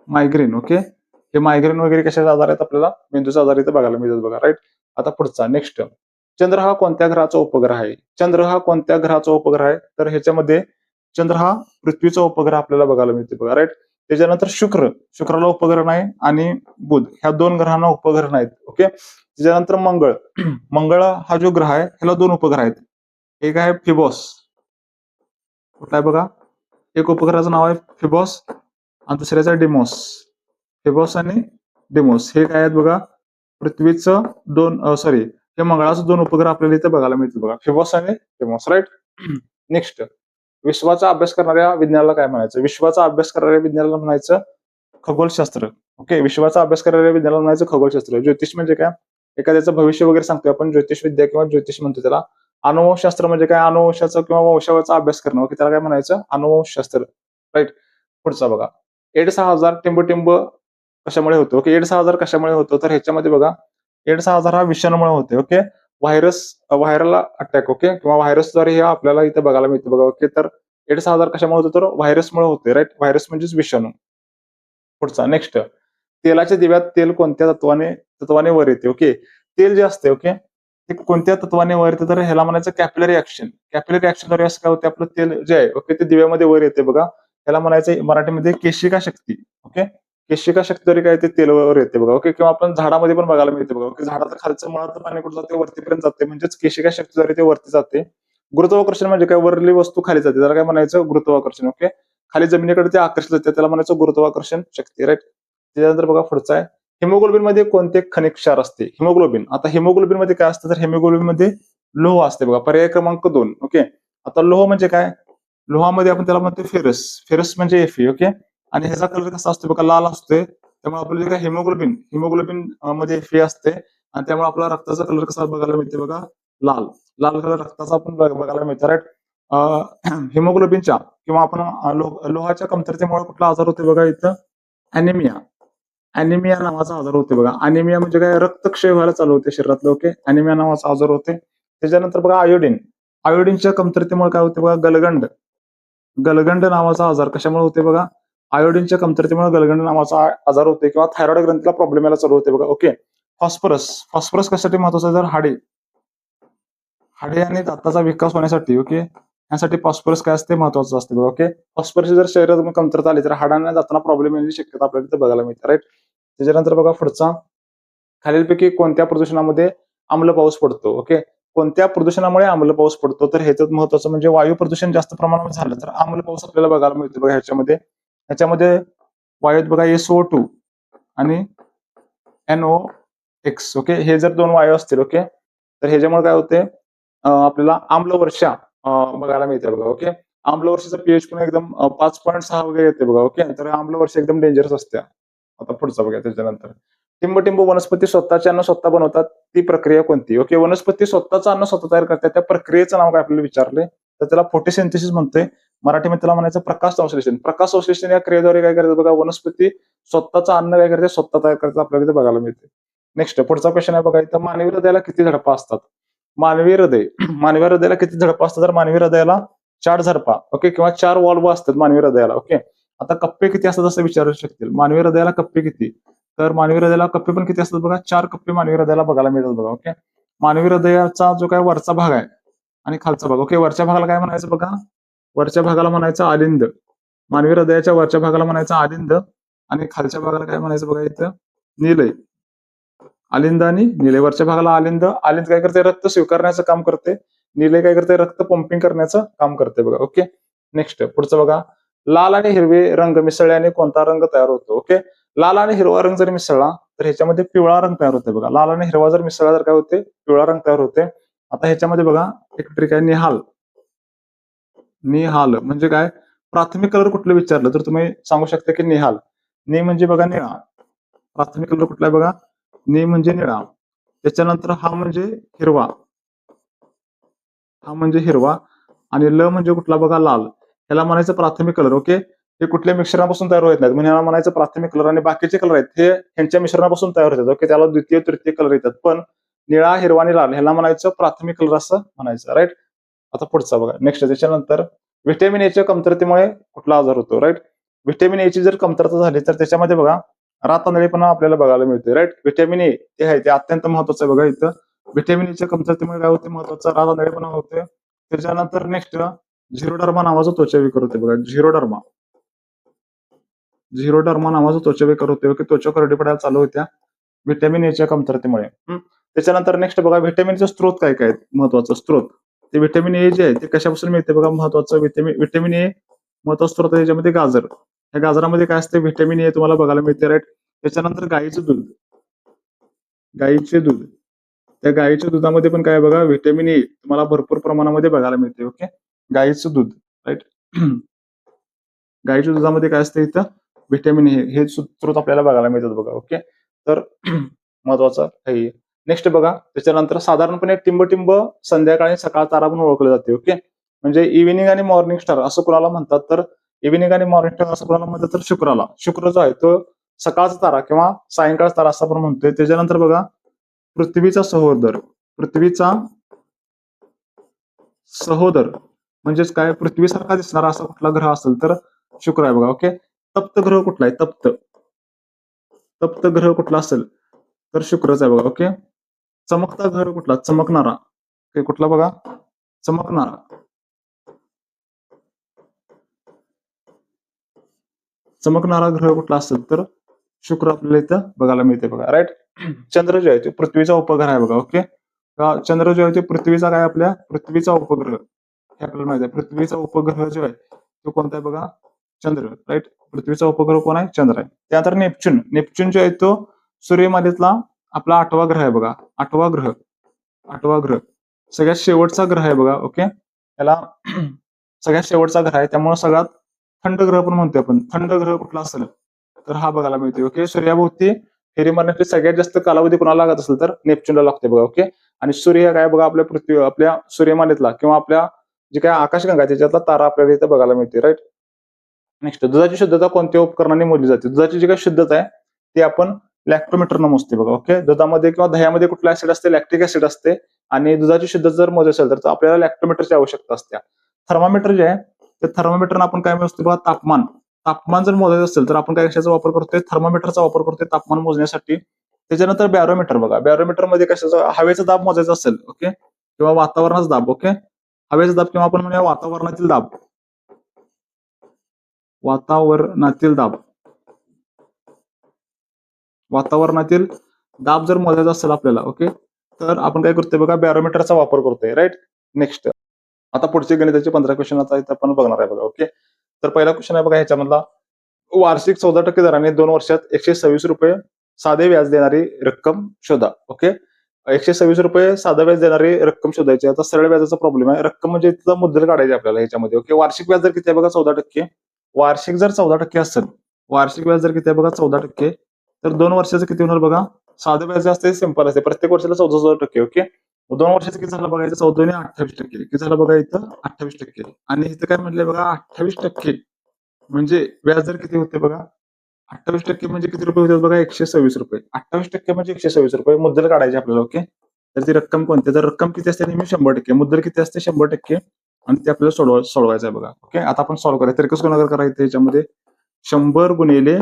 मायग्रेन. ओके, हे मायग्रेन वगैरे कशाचे आजार आहेत, आपल्याला मेंदूचा आजार इथं बघायला मिळतात बघा, राईट. आता पुढचा नेक्स्ट, चंद्र हा कोणत्या ग्रहाचा उपग्रह आहे. चंद्र हा कोणत्या ग्रहाचा उपग्रह आहे, तर ह्याच्यामध्ये चंद्र हा पृथ्वीचा उपग्रह आपल्याला बघायला मिळते बघा, राईट. त्याच्यानंतर शुक्राला उपग्रह नाही, आणि बुध ह्या 2 ग्रहांना उपग्रह नाहीत. ओके, त्याच्यानंतर मंगळ हा जो ग्रह आहे ह्याला 2 उपग्रह आहेत. एक आहे फिबॉस. कुठला आहे बघा, एक उपग्रहाचं नाव आहे फिबॉस आणि दुसऱ्याचा डिमोस. फिबॉस आणि डिमोस हे काय आहेत बघा, पृथ्वीचं 2 सॉरी हे मंगळाचं 2 उपग्रह आपल्याला इथे बघायला मिळतील बघा, फिबॉस आणि डिमोस, राईट. नेक्स्ट, विश्वाचा अभ्यास करणाऱ्या विज्ञानाला काय म्हणायचं. विश्वाचा अभ्यास करणाऱ्या विज्ञानाला म्हणायचं खगोलशास्त्र. ओके, विश्वाचा अभ्यास करणाऱ्या विज्ञानाला म्हणायचं खगोलशास्त्र. ज्योतिष म्हणजे काय, एखाद्याचं भविष्य वगैरे सांगतोय आपण, ज्योतिष विद्या किंवा ज्योतिष म्हणतो त्याला. अनुवंशशास्त्र म्हणजे काय, अनुवंशाचा किंवा वंशावळचा अभ्यास करणं. ओके, त्याला काय म्हणायचं, अनुवंशशास्त्र, राईट. पुढचा बघा, एड्स हा आजार टिंब कशामुळे होतो. ओके, एड्स हा आजार कशामुळे होतो, तर ह्याच्यामध्ये बघा एड्स हा आजार हा विषाणूमुळे होते. Okay, viral attack. ओके, किंवा व्हायरसद्वारे हे आपल्याला इथे बघायला मिळते बघा. ओके, तर एड्स हा आजार कशामुळे होतो, तर व्हायरसमुळे होते, राईट. व्हायरस म्हणजेच विषाणू. पुढचा नेक्स्ट, तेलाच्या दिव्यात तेल कोणत्या तत्वाने वर येते. ओके, तेल जे असते, ओके, ते कोणत्या तत्वाने वर येते, तर ह्याला म्हणायचं कॅपिलरी ऍक्शन. कॅपिलरी ऍक्शनद्वारे असं काय होते, आपलं तेल जे आहे, ओके, ते दिव्यामध्ये वर येते बघा. त्याला म्हणायचं मराठीमध्ये केशिका शक्ती. ओके, केशिका शक्तीद्वारे काय ते तेलवर येते बघा. ओके, किंवा आपण झाडामध्ये पण बघायला मिळते बघा. ओके, झाडाचं खालचं मुळात पाणी कुठं जाते, वरतीपर्यंत जाते, म्हणजेच केशिका शक्तीद्वारे ते वरती जाते. गुरुत्वाकर्षण म्हणजे काय, वरली वस्तू खाली जाते, त्याला काय म्हणायचं, गुरुत्वाकर्षण. ओके, खाली जमिनीकडे ते आकर्षित होते, त्याला म्हणायचं गुरुत्वाकर्षण शक्ती, राईट. त्याच्यानंतर बघा पुढचा आहे, हिमोग्लोबिन मध्ये कोणते खनिज क्षार असते. हिमोग्लोबिन. आता हिमोग्लोबिन मध्ये काय असतं, तर हिमोग्लोबिन मध्ये लोह असते बघा, पर्याय क्रमांक 2. ओके, आता लोह म्हणजे काय, लोहामध्ये आपण त्याला म्हणतो फेरस. फेरस म्हणजे Fe. ओके, आणि ह्याचा कलर कसा असतो बघा, लाल असतोय. त्यामुळे आपलं जे काय हिमोग्लोबिन मध्ये फे असते आणि त्यामुळे आपला रक्ताचा कलर कसा बघायला मिळते बघा, लाल लाल कलर रक्ताचा आपण बघायला मिळतो, राईट. हिमोग्लोबिनच्या किंवा आपण लोहाच्या कमतरतेमुळे कुठला आजार होते बघा इथं, अॅनिमिया. अॅनिमिया नावाचा आजार होते बघा. अॅनिमिया म्हणजे काय, रक्तक्षय व्हायला चालू होते शरीरातलं. ओके, अॅनिमिया नावाचा आजार होते. त्याच्यानंतर बघा आयोडीनच्या कमतरतेमुळे काय होते बघा, गलगंड नावाचा आजार कशामुळे होते बघा, आयोडीनच्या कमतरतेमुळे गलगंड नावाचा आजार होते किंवा थायरॉइड ग्रंथीला प्रॉब्लेम यायला चालू होते बघा. ओके, फॉस्फरस कशासाठी महत्वाचं आहे, तर हाडे आणि दाताचा विकास होण्यासाठी. ओके, यासाठी फॉस्फरस काय असते, महत्वाचं असते बघा. ओके, फॉस्फरस जर शरीरात कमतरता आली तर हाडांना जाताना प्रॉब्लेम येण्याची शक्यता आपल्याला तिथे बघायला मिळते, राईट. त्याच्यानंतर बघा पुढचा, खालीलपैकी कोणत्या प्रदूषणामध्ये आम्ल पाऊस पडतो. ओके, कोणत्या प्रदूषणामुळे आम्ल पाऊस पडतो, तर ह्याच्यात महत्वाचं म्हणजे वायू प्रदूषण जास्त प्रमाणात झालं तर आम्ल पाऊस आपल्याला बघायला मिळतो बघा. ह्याच्यामध्ये वायूत बघा SO2 आणि NOx. ओके, हे जर दोन वायू असतील, ओके, तर ह्याच्यामुळे काय होते, आपल्याला आम्लवर्षा बघायला मिळते बघा. ओके, आम्लवर्षाचा पीएच पण एकदम 5.6 वगैरे येते बघा. ओके, तर आम्लवर्षा एकदम डेंजरस असते. आता पुढचा बघा. त्याच्यानंतर टिंबटिंब वनस्पती स्वतःचे अन्न स्वतः बनवतात, ती प्रक्रिया कोणती. ओके, वनस्पती स्वतःचं अन्न स्वतः तयार करतात, त्या प्रक्रियेचं नाव काय आपल्याला विचारले तर त्याला फोटोसिंथेसिस म्हणतोय. मराठीमध्ये त्याला म्हणायचं प्रकाश संश्लेषण. प्रकाश संश्लेषण या क्रियेद्वारे काय करतात बघा, वनस्पती स्वतःचं अन्न काय करते, स्वतः तयार करतात, आपल्याला इथे बघायला मिळते. नेक्स्ट पुढचा क्वेश्चन आहे बघा इथं, मानवी हृदयाला किती झडपा असतात. मानवी हृदयाला किती झडपा असतात, तर मानवी हृदयाला 4 झडपा. ओके, किंवा 4 वॉल्व असतात मानवी हृदयाला. ओके, आता कप्पे किती असतात असं विचारू शकतील, मानवी हृदयाला कप्पे किती, तर मानवी हृदयाला कप्पे पण किती असतात बघा, 4 कप्पे मानवी हृदयाला बघायला मिळतात बघा. ओके, मानवी हृदयाचा जो काय वरचा भाग आहे आणि खालचा भाग. ओके, वरच्या भागाला काय म्हणायचं बघा, वरच्या भागाला म्हणायचं आलिंद. मानवी हृदयाच्या वरच्या भागाला म्हणायचं आलिंद आणि खालच्या भागाला काय म्हणायचं बघा इथं, निलय. आलिंद आणि निलय. वरच्या भागाला आलिंद काय करते, रक्त स्वीकारण्याचं काम करते. निलय काय करते, रक्त पंपिंग करण्याचं काम करते बघा. ओके, नेक्स्ट पुढचं बघा, लाल आणि हिरवे रंग मिसळल्याने कोणता रंग तयार होतो. ओके, लाल आणि हिरवा रंग जर मिसळला तर ह्याच्यामध्ये पिवळा रंग तयार होते बघा. लाल आणि हिरवा जर मिसळला तर काय होते, पिवळा रंग तयार होते. आता ह्याच्यामध्ये बघा एक ट्रिक आहे, निहाल म्हणजे काय, प्राथमिक कलर कुठलं विचारलं तर तुम्ही सांगू शकता की निहाल. म्हणजे बघा निळा. प्राथमिक कलर कुठला आहे बघा, म्हणजे निळा. त्याच्यानंतर हा म्हणजे हिरवा आणि ल म्हणजे कुठला बघा, लाल. ह्याला म्हणायचं प्राथमिक कलर. ओके, हे कुठल्या मिश्रणापासून तयार होत नाहीत, म्हणजे ह्याला म्हणायचं प्राथमिक कलर. आणि बाकीचे कलर आहेत हे ह्यांच्या मिश्रणापासून तयार होतात. ओके, त्याला द्वितीय तृतीय कलर येतात, पण निळा, हिरवा आणि लाल ह्याला म्हणायचं प्राथमिक कलर असं म्हणायचं, राईट. आता पुढचा बघा नेक्स्ट. त्याच्यानंतर व्हिटॅमिन एच्या कमतरतेमुळे कुठला आजार होतो, राईट. व्हिटॅमिन एची जर कमतरता झाली तर त्याच्यामध्ये बघा रातआंधळेपणा आपल्याला बघायला मिळते, राईट. व्हिटॅमिन ए ते आहे ते अत्यंत महत्वाचं आहे बघा इथं. व्हिटॅमिन एच्या कमतरतेमुळे काय होते, महत्वाचा रातआंधळेपणा होते. त्याच्यानंतर नेक्स्ट झिरोडर्मा नावाचा त्वचाविकार होते बघा. झिरोडर्मा नावाचा त्वचाविकार होते. ओके, त्वचा करडी पडायला चालू होत्या व्हिटॅमिन एच्या कमतरतेमुळे. त्याच्यानंतर नेक्स्ट बघा, व्हिटॅमिनचे स्त्रोत काय काय आहेत, महत्वाचा स्त्रोत. ते व्हिटॅमिन ए जे आहे ते कशापासून मिळते बघा, महत्वाचं व्हिटॅमिन ए महत्वाचा स्त्रोत आहे त्याच्यामध्ये गाजर. या गाजरामध्ये काय असते, व्हिटॅमिन ए तुम्हाला बघायला मिळते, राईट. त्याच्यानंतर गाईचे दूध. त्या गाईच्या दुधामध्ये पण काय बघा, व्हिटॅमिन ए तुम्हाला भरपूर प्रमाणामध्ये बघायला मिळते. ओके, गाईचं दूध, राईट. गाईच्या दुधामध्ये काय असतं इथं, व्हिटॅमिन ए हे स्त्रोत आपल्याला बघायला मिळतात बघा. ओके, तर महत्वाचं आहे. नेक्स्ट बघा, त्याच्यानंतर साधारणपणे टिंबटिंब संध्याकाळी सकाळ तारा पण ओळखले जाते. ओके, म्हणजे इव्हिनिंग आणि मॉर्निंग स्टार असं कोणाला म्हणतात, तर इव्हिनिंग आणि मॉर्निंग स्टार असं कोणाला म्हणतात, तर शुक्र जो आहे तो सकाळचा तारा किंवा सायंकाळचा तारा असं आपण म्हणतोय. त्याच्यानंतर बघा, पृथ्वीचा सहोदर म्हणजेच काय, पृथ्वीसारखा दिसणारा असा कुठला ग्रह असेल तर शुक्र आहे बघा. ओके, तप्त ग्रह कुठला आहे, तप्त ग्रह कुठला असेल तर शुक्रच आहे बघा. ओके, चमकता ग्रह कुठला, चमकणारा कुठला बघा, चमकणारा ग्रह कुठला असेल तर शुक्र आपल्याला इथं बघायला मिळते बघा, राईट. चंद्र जो आहे तो पृथ्वीचा उपग्रह आहे बघा. ओके, चंद्र जो आहे तो पृथ्वीचा काय, आपल्या पृथ्वीचा उपग्रह हे आपल्याला माहिती आहे. पृथ्वीचा उपग्रह जो आहे तो कोणता आहे बघा, चंद्र, राईट. पृथ्वीचा उपग्रह कोण आहे, चंद्र आहे. त्यानंतर नेपच्यून जो आहे तो सूर्यमालेतला आपला 8वा ग्रह आहे बघा. 8वा ग्रह सगळ्यात शेवटचा ग्रह आहे बघा. ओके, याला सगळ्यात शेवटचा ग्रह आहे, त्यामुळे सगळ्यात थंड ग्रह पण म्हणतोय आपण. थंड ग्रह कुठला असेल तर हा बघायला मिळते. ओके, सूर्याभोवती फेरी मारण्यासाठी सगळ्यात जास्त कालावधी कोणाला लागत असेल तर नेपच्यूनला लागते बघा. ओके, आणि सूर्य काय बघा आपल्या पृथ्वी आपल्या सूर्यमालेतला किंवा आपल्या जे काय आकाशगंगा आहे त्याच्यातला तारा आपल्याला इथे बघायला मिळते. राईट. नेक्स्ट, दुधाची शुद्धता कोणत्या उपकरणाने मोजली जाते? दुधाची जी काही शुद्धता आहे ती आपण लॅक्टोमीटरनं मोजते बघा. ओके, दुधामध्ये किंवा दह्यामध्ये कुठलं ऍसिड असते? लॅक्टिक ऍसिड असते. आणि दुधाची शुद्धता जर मोजायची असेल तर आपल्याला लॅक्टोमीटरची आवश्यकता असते. थर्मामीटर जे आहे ते थर्मामीटरनं आपण काय मोजतो बघा? तापमान. तापमान जर मोजायचं असेल तर आपण काय कशाचा वापर करतोय? थर्मामीटरचा वापर करतोय तापमान मोजण्यासाठी. त्याच्यानंतर बॅरोमीटर बघा. बॅरोमीटर मध्ये कशाचा? हवेचा दाब मोजायचा असेल. ओके, किंवा वातावरणाचा दाब. ओके, हवेचा दाब किंवा आपण म्हणूया वातावरणातील दाब. वातावरणातील दाब. वातावरणातील दाब जर मोजायचा असेल आपल्याला, ओके, तर आपण काय करतोय बघा? बॅरोमीटरचा वापर करतोय. राईट. नेक्स्ट, आता पुढचे गणिताचे 15 क्वेश्चन आता इथं आपण बघणार आहे बघा. ओके, तर पहिला क्वेश्चन आहे बघा ह्याच्यामधला, वार्षिक 14% दराने 2 वर्षात 126 रुपये साधे व्याज देणारी रक्कम शोधा. ओके, 126 रुपये साधं व्याज देणारी रक्कम शोधायची. आता सरळ व्याजाचा प्रॉब्लेम आहे. रक्कम म्हणजे तिथं मुद्दल काढायची आपल्याला ह्याच्यामध्ये. ओके, वार्षिक व्याज जर किती आहे बघा? 14%. वार्षिक जर 14% असेल, वार्षिक व्याज जर किती आहे बघा? 14%. तर 2 वर्षाचं किती होणार बघा? साधं व्याज असते, सिंपल असते, प्रत्येक वर्षाला 14%. ओके, 2 वर्षाचं किती झालं बघा? इथं 14 आणि 28%. किती झालं बघा? इथं 28%. आणि इथं काय म्हटलंय बघा? 28%. म्हणजे व्याज दर किती होते बघा? 28% म्हणजे किती रुपये होतात बघा? 126 रुपये. 28% म्हणजे 126 रुपये. मुद्दल काढायची आपल्याला. ओके, तर ती रक्कम कोणती? तर रक्कम किती असते? नेहमी 100%. मुद्दल किती असते? 100%. आणि ते आपल्याला सोडवायचं आहे बघा. ओके, आता आपण सॉल्व्ह करूया. तिरकस गुणाकार करायचं याच्यामध्ये. 100 गुणिले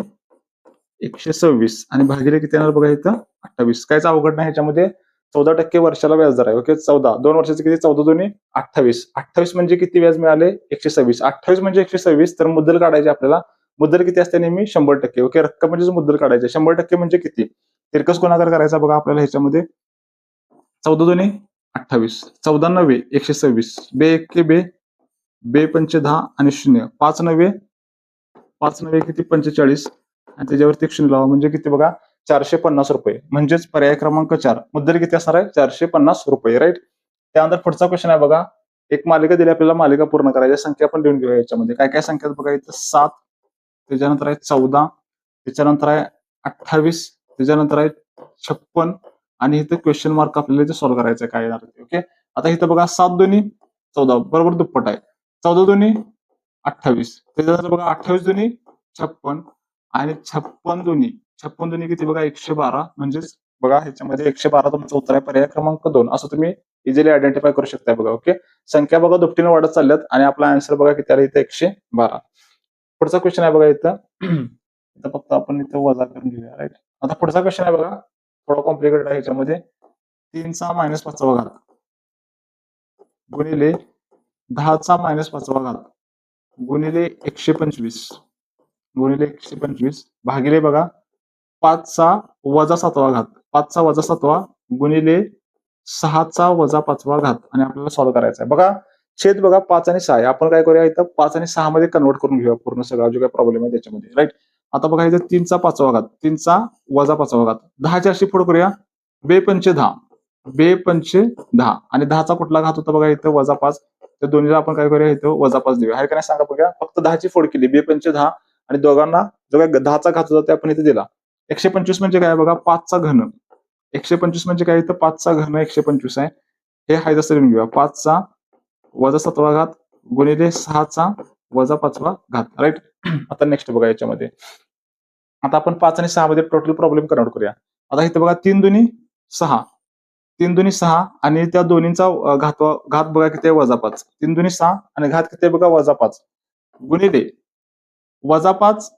126 आणि भागिले किती येणार बघा? इथं 28. काहीच अवघड नाही ह्याच्यामध्ये. 14% वर्षाला व्याजदर आहे. ओके, 14. 2 वर्षाचे किती? 14 दोन्ही 28. 28 म्हणजे किती व्याज मिळाले? 126. 28 म्हणजे 126. तर मुद्दल काढायची आपल्याला. मुद्दल किती असते? नेहमी 100%. ओके, रक्कम म्हणजेच मुद्दल काढायचे. 100% म्हणजे किती? तिरकस गुणाकार करायचा बघा आपल्याला ह्याच्यामध्ये. 14 दोन्ही 28. 14 नव्हे 126. बे 1 बे, बे पंचे 10 आणि 0. 5 नव्हे, 5 नव्हे किती? 45. आणि त्याच्यावरती 1 शून्य लावा म्हणजे किती बघा? 450 रुपये. म्हणजेच पर्याय क्रमांक 4. मुद्दल किती असणार आहे? 450 रुपये. राईट. त्यानंतर पुढचा क्वेश्चन आहे बघा. एक मालिका दिली आपल्याला, मालिका पूर्ण करायची. संख्या आपण लिहून घेऊया याच्यामध्ये. काय काय संख्या बघा? इथं 7, त्याच्यानंतर आहे 14, त्याच्यानंतर आहे 28, त्याच्यानंतर आहे 56 आणि इथं क्वेश्चन मार्क आपल्याला इथे सॉल्व्ह करायचं आहे काय येणार ते. ओके, आता इथं बघा 7 दोन्ही 14 बरोबर दुप्पट आहे. 14 दोन्ही 28, त्याच्यानंतर बघा 28 दोन्ही 56 आणि 56 दोन्ही किती बघा? 112. म्हणजेच बघा ह्याच्यामध्ये 112 तुमचं उत्तर आहे. पर्याय क्रमांक 2 असं तुम्ही इझिली आयडेंटिफाय करू शकता बघा. ओके, संख्या बघा दुपटीने वाढत चालल्यात आणि आपला आन्सर बघा किती आला? इथं 112. पुढचा क्वेश्चन आहे बघा इथं. इथं फक्त आपण इथं वजा करून घेऊया. राईट. आता पुढचा क्वेश्चन आहे बघा, थोडा कॉम्प्लिकेटेड आहे ह्याच्यामध्ये. 3चा -5वा घात गुणिले 10चा -5वा घात गुणिले 125 गुणिले 125 भागिले बघा 5चा -7वा घात. 5चा -7वा गुणिले 6चा -5वा घात आणि आपल्याला सॉल्व्ह करायचा आहे. बघा छेद बघा 5 आणि 6 आहे. आपण काय करूया? इथं 5 आणि 6 मध्ये कन्वर्ट करून घेऊया पूर्ण सगळा जो काही प्रॉब्लेम आहे त्याच्यामध्ये. राईट. आता बघा इथं 3चा 5वा घात, 3चा -5वा घात. 10ची अशी पुढे करूया. बे पंचे 10, बे पंचे 10 आणि 10चा कुठला घात होता बघा? इथं -5. तर दोन्हीला आपण काय करूया? इथं -5 देऊया. आहे का नाही सांगा बघा? फक्त 10ची फोड केली. बे पंचे 10 आणि दोघांना जो काही 10चा घात होता ते आपण इथे दिला. 125 म्हणजे काय बघा? 5चा घन. 125 म्हणजे काय? इथं 5चा घन 125 आहे. हे हाय तसं लिहून घेऊया. 5चा -7वा घात गुणिले 6चा -5वा घात. राईट. आता नेक्स्ट बघा याच्यामध्ये. आता आपण 5 आणि 6 मध्ये टोटल प्रॉब्लेम कन्वर्ट करूया. आता इथं बघा 3 दुनी 6, 3 दुनी 6 आणि त्या दोन्हींचा घात बघा किती आहे? -5. 3 दुनी 6 आणि घात किती आहे बघा? -5 गुणिले -5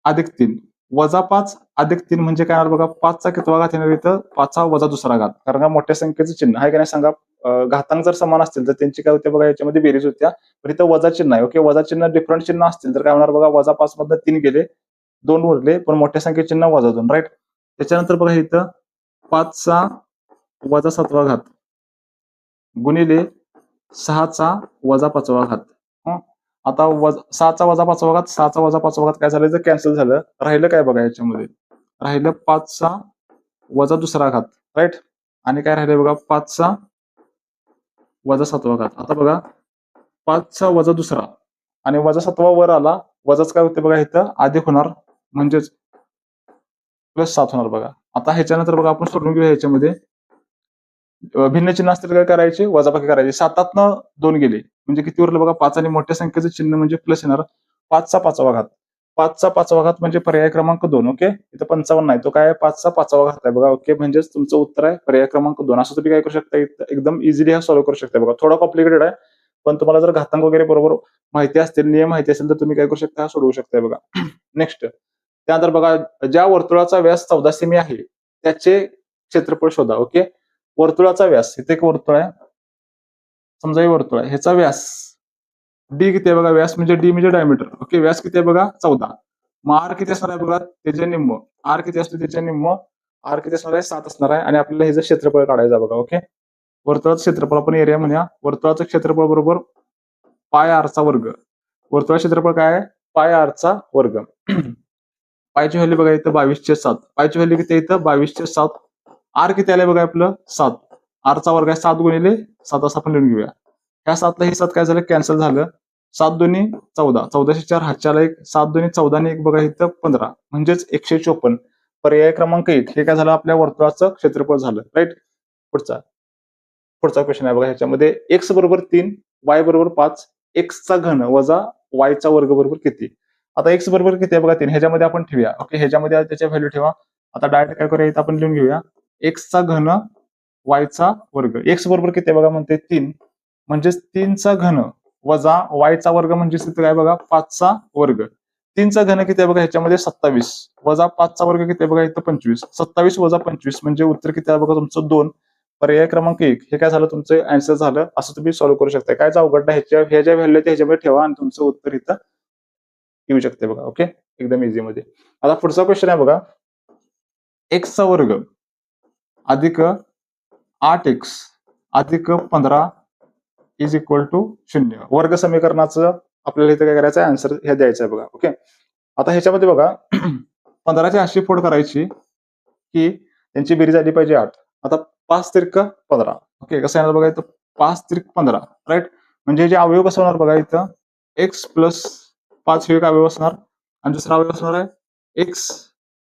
अधिक 3. -5 अधिक 3 म्हणजे काय बघा? 5चा कितवा घात येणार इथं? 5चा वजा दुसरा घात. कारण का मोठ्या संख्येचं चिन्ह आहे का नाही सांगा? घातांक जर समान असतील तर त्यांची काय होते बघा? याच्यामध्ये बेरीज होत्या. पण इथं वजा चिन्ह आहे. ओके, वजा चिन्ह डिफरंट चिन्ह असतील तर काय होणार बघा? -5 मधनं 3 गेले, 2 उरले, पण मोठ्या संख्येचे चिन्ह वजा 2. राईट. त्याच्यानंतर बघा इथं 5चा -7वा घात गुणिले 6चा -5वा घात. आता 6चा -5वा घात, 6चा -5वा घात काय झालं? कॅन्सल झालं. राहिलं काय बघा याच्यामध्ये? राहिलं 5चा वजा दुसरा घात. राईट. आणि काय राहिलं बघा? 5चा -7वा घात. आता बघा 5चा वजा दुसरा आणि -7वा वर आला. वजाच काय होते बघा? इथं अधिक होणार. म्हणजेच +7 होणार बघा. आता ह्याच्यानंतर बघा आपण सोडून घेऊया ह्याच्यामध्ये भिन्न चिन्ह असतील काय करायचे, वजाबाकी करायची. 7 2 गेले म्हणजे किती उरलं बघा 5 आणि मोठ्या संख्येचं चिन्ह म्हणजे प्लस येणार. 5चा 5वा घात. 5चा 5वा घात म्हणजे पर्याय क्रमांक 2. ओके. इथं 55 नाही, तो काय 5चा 5वा घात आहे बघा. ओके, म्हणजेच तुमचं उत्तर आहे पर्याय क्रमांक 2. असं तुम्ही काय करू शकता, एकदम इझिली हा सॉल्व्ह करू शकता बघा. थोडा कॉम्प्लिकेटेड आहे, पण तुम्हाला जर घातांक वगैरे बरोबर माहिती असतील, नियम माहिती असेल, तर तुम्ही काय करू शकता, हा सोडवू शकता बघा. नेक्स्ट, त्यानंतर बघा, ज्या वर्तुळाचा व्यास 14 सेमी आहे त्याचे क्षेत्रफळ शोधा. ओके, वर्तुळाचा व्यास, इथे एक वर्तुळ आहे, समजा हे वर्तुळ आहे, ह्याचा व्यास डी किती आहे बघा. व्यास म्हणजे डी म्हणजे डायमीटर. ओके, व्यास किती आहे बघा 14. मग आर किती असणार आहे बघा, त्याचे निम्म. आर किती असतो त्याच्या निम्म. आर किती असणार आहे 7 असणार आहे. आणि आपल्याला ह्याचं क्षेत्रफळ काढायचं बघा. ओके, वर्तुळाचं क्षेत्रफळ आपण एरिया म्हणूया. वर्तुळाचं क्षेत्रफळ बरोबर पाय आरचा वर्ग. वर्तुळाचं क्षेत्रफळ काय आहे, पाय आरचा वर्ग. पायची व्हॅल्यू बघा इथं 22/7. पायची व्हॅल्यू किती आहे इथं 22/7. आर किती आलंय बघा आपलं 7. आरचा वर्ग आहे 7 गुणिले 7 असं आपण लिहून घेऊया. ह्या 7ला हे 7 काय झालं, कॅन्सल झालं. 7 दोन्ही 14. 14/4 हातच्याला 1. 7 दोन्ही 14 आणि 1 बघा इथं 15 म्हणजेच 154. पर्याय क्रमांक 1 हे काय झालं, आपल्या वर्तुळाचं क्षेत्रफळ झालं. राईट. पुढचा पुढचा क्वेश्चन आहे बघा. ह्याच्यामध्ये x बरोबर 3, y बरोबर 5, x चा घन वजा y चा वर्ग बरोबर किती. आता x बरोबर किती आहे बघा 3. ह्याच्यामध्ये आपण ठेवूया. ओके, ह्याच्यामध्ये त्याच्या व्हॅल्यू ठेवा. आता डायरेक्ट काय करूया, इथं आपण लिहून घेऊया x चा घन y चा वर्ग. x बरोबर किती आहे बघा, म्हणते 3, म्हणजेच 3 चा घन वजा y चा वर्ग म्हणजे इथं काय बघा 5 चा वर्ग. 3 चा घन किती आहे बघा, ह्याच्यामध्ये 27 वजा 5 चा वर्ग किती आहे बघा इथं 25. 27 वजा 25 म्हणजे उत्तर किती आहे बघा तुमचं 2. पर्याय क्रमांक 1 हे काय झालं, तुमचं आन्सर झालं. असं तुम्ही सॉल्व्ह करू शकता. काय अवघड नाही, ह्या ज्या व्हॅल्यू ह्याच्यामध्ये ठेवा आणि तुमचं उत्तर इथं येऊ शकते बघा. ओके, एकदम इझी मध्ये. आता पुढचा क्वेश्चन आहे बघा. x चा वर्ग अधिक 8x अधिक 15 इज इक्वल टू 0. वर्ग समीकरणाचं आपल्याला इथं काय करायचं आहे, आन्सर हे द्यायचं आहे बघा. ओके, आता ह्याच्यामध्ये बघा 15ची अशी फोड करायची की त्यांची बेरीज आली पाहिजे 8. आता 5 तिर्क 15. ओके, कसं येणार बघा इथं 5 तिर्क 15. राईट. म्हणजे जे अवयव कसं होणार बघा इथं x प्लस 5 हे एक अवयव असणार आणि दुसरा अवयव असणार आहे x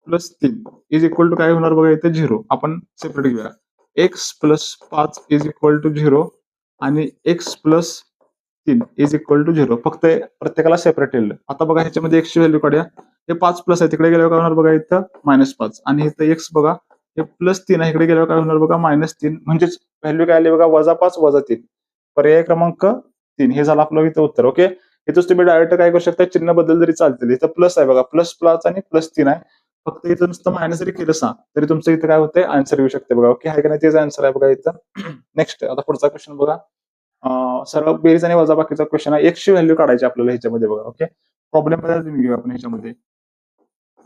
plus 3 is equal to काय होणार बघा इथे 0. आपण सेपरेट घेऊया. x plus 5 is equal to 0 आणि x plus 3 is equal to 0. फक्त प्रत्येकाला सेपरेट लिहिलं. आता बघा ह्याच्यामध्ये x ची व्हॅल्यू काढूया. हे 5 प्लस आहे, तिकडे गेल्यावर काय होणार बघा इथं -5 आणि इथं x बघा हे +3 आहे, इकडे गेल्यावर काय होणार बघा -3. म्हणजेच व्हॅल्यू काय आली बघा -5 -3. पर्याय क्रमांक 3 हे झालं आपलं इथं उत्तर. ओके, इथंच तुम्ही डायरेक्ट काय करू शकता, चिन्ह बदल जरी चालतील. इथं प्लस आहे बघा, प्लस आणि +3 आहे. फक्त इथं नुसतं मायनस जरी केलं तरी तुमचं इथं काय होतंय, आन्सर येऊ शकते बघा. ओके, आहे का नाही, तेच आन्सर आहे बघा इथं. नेक्स्ट, आता पुढचा क्वेश्चन बघा. सर्व बेरीज आणि वजाबाकीचा क्वेश्चन आहे. x ची व्हॅल्यू काढायची आपल्याला ह्याच्यामध्ये बघा. ओके, प्रॉब्लेम बद्दल घेऊ आपण ह्याच्यामध्ये.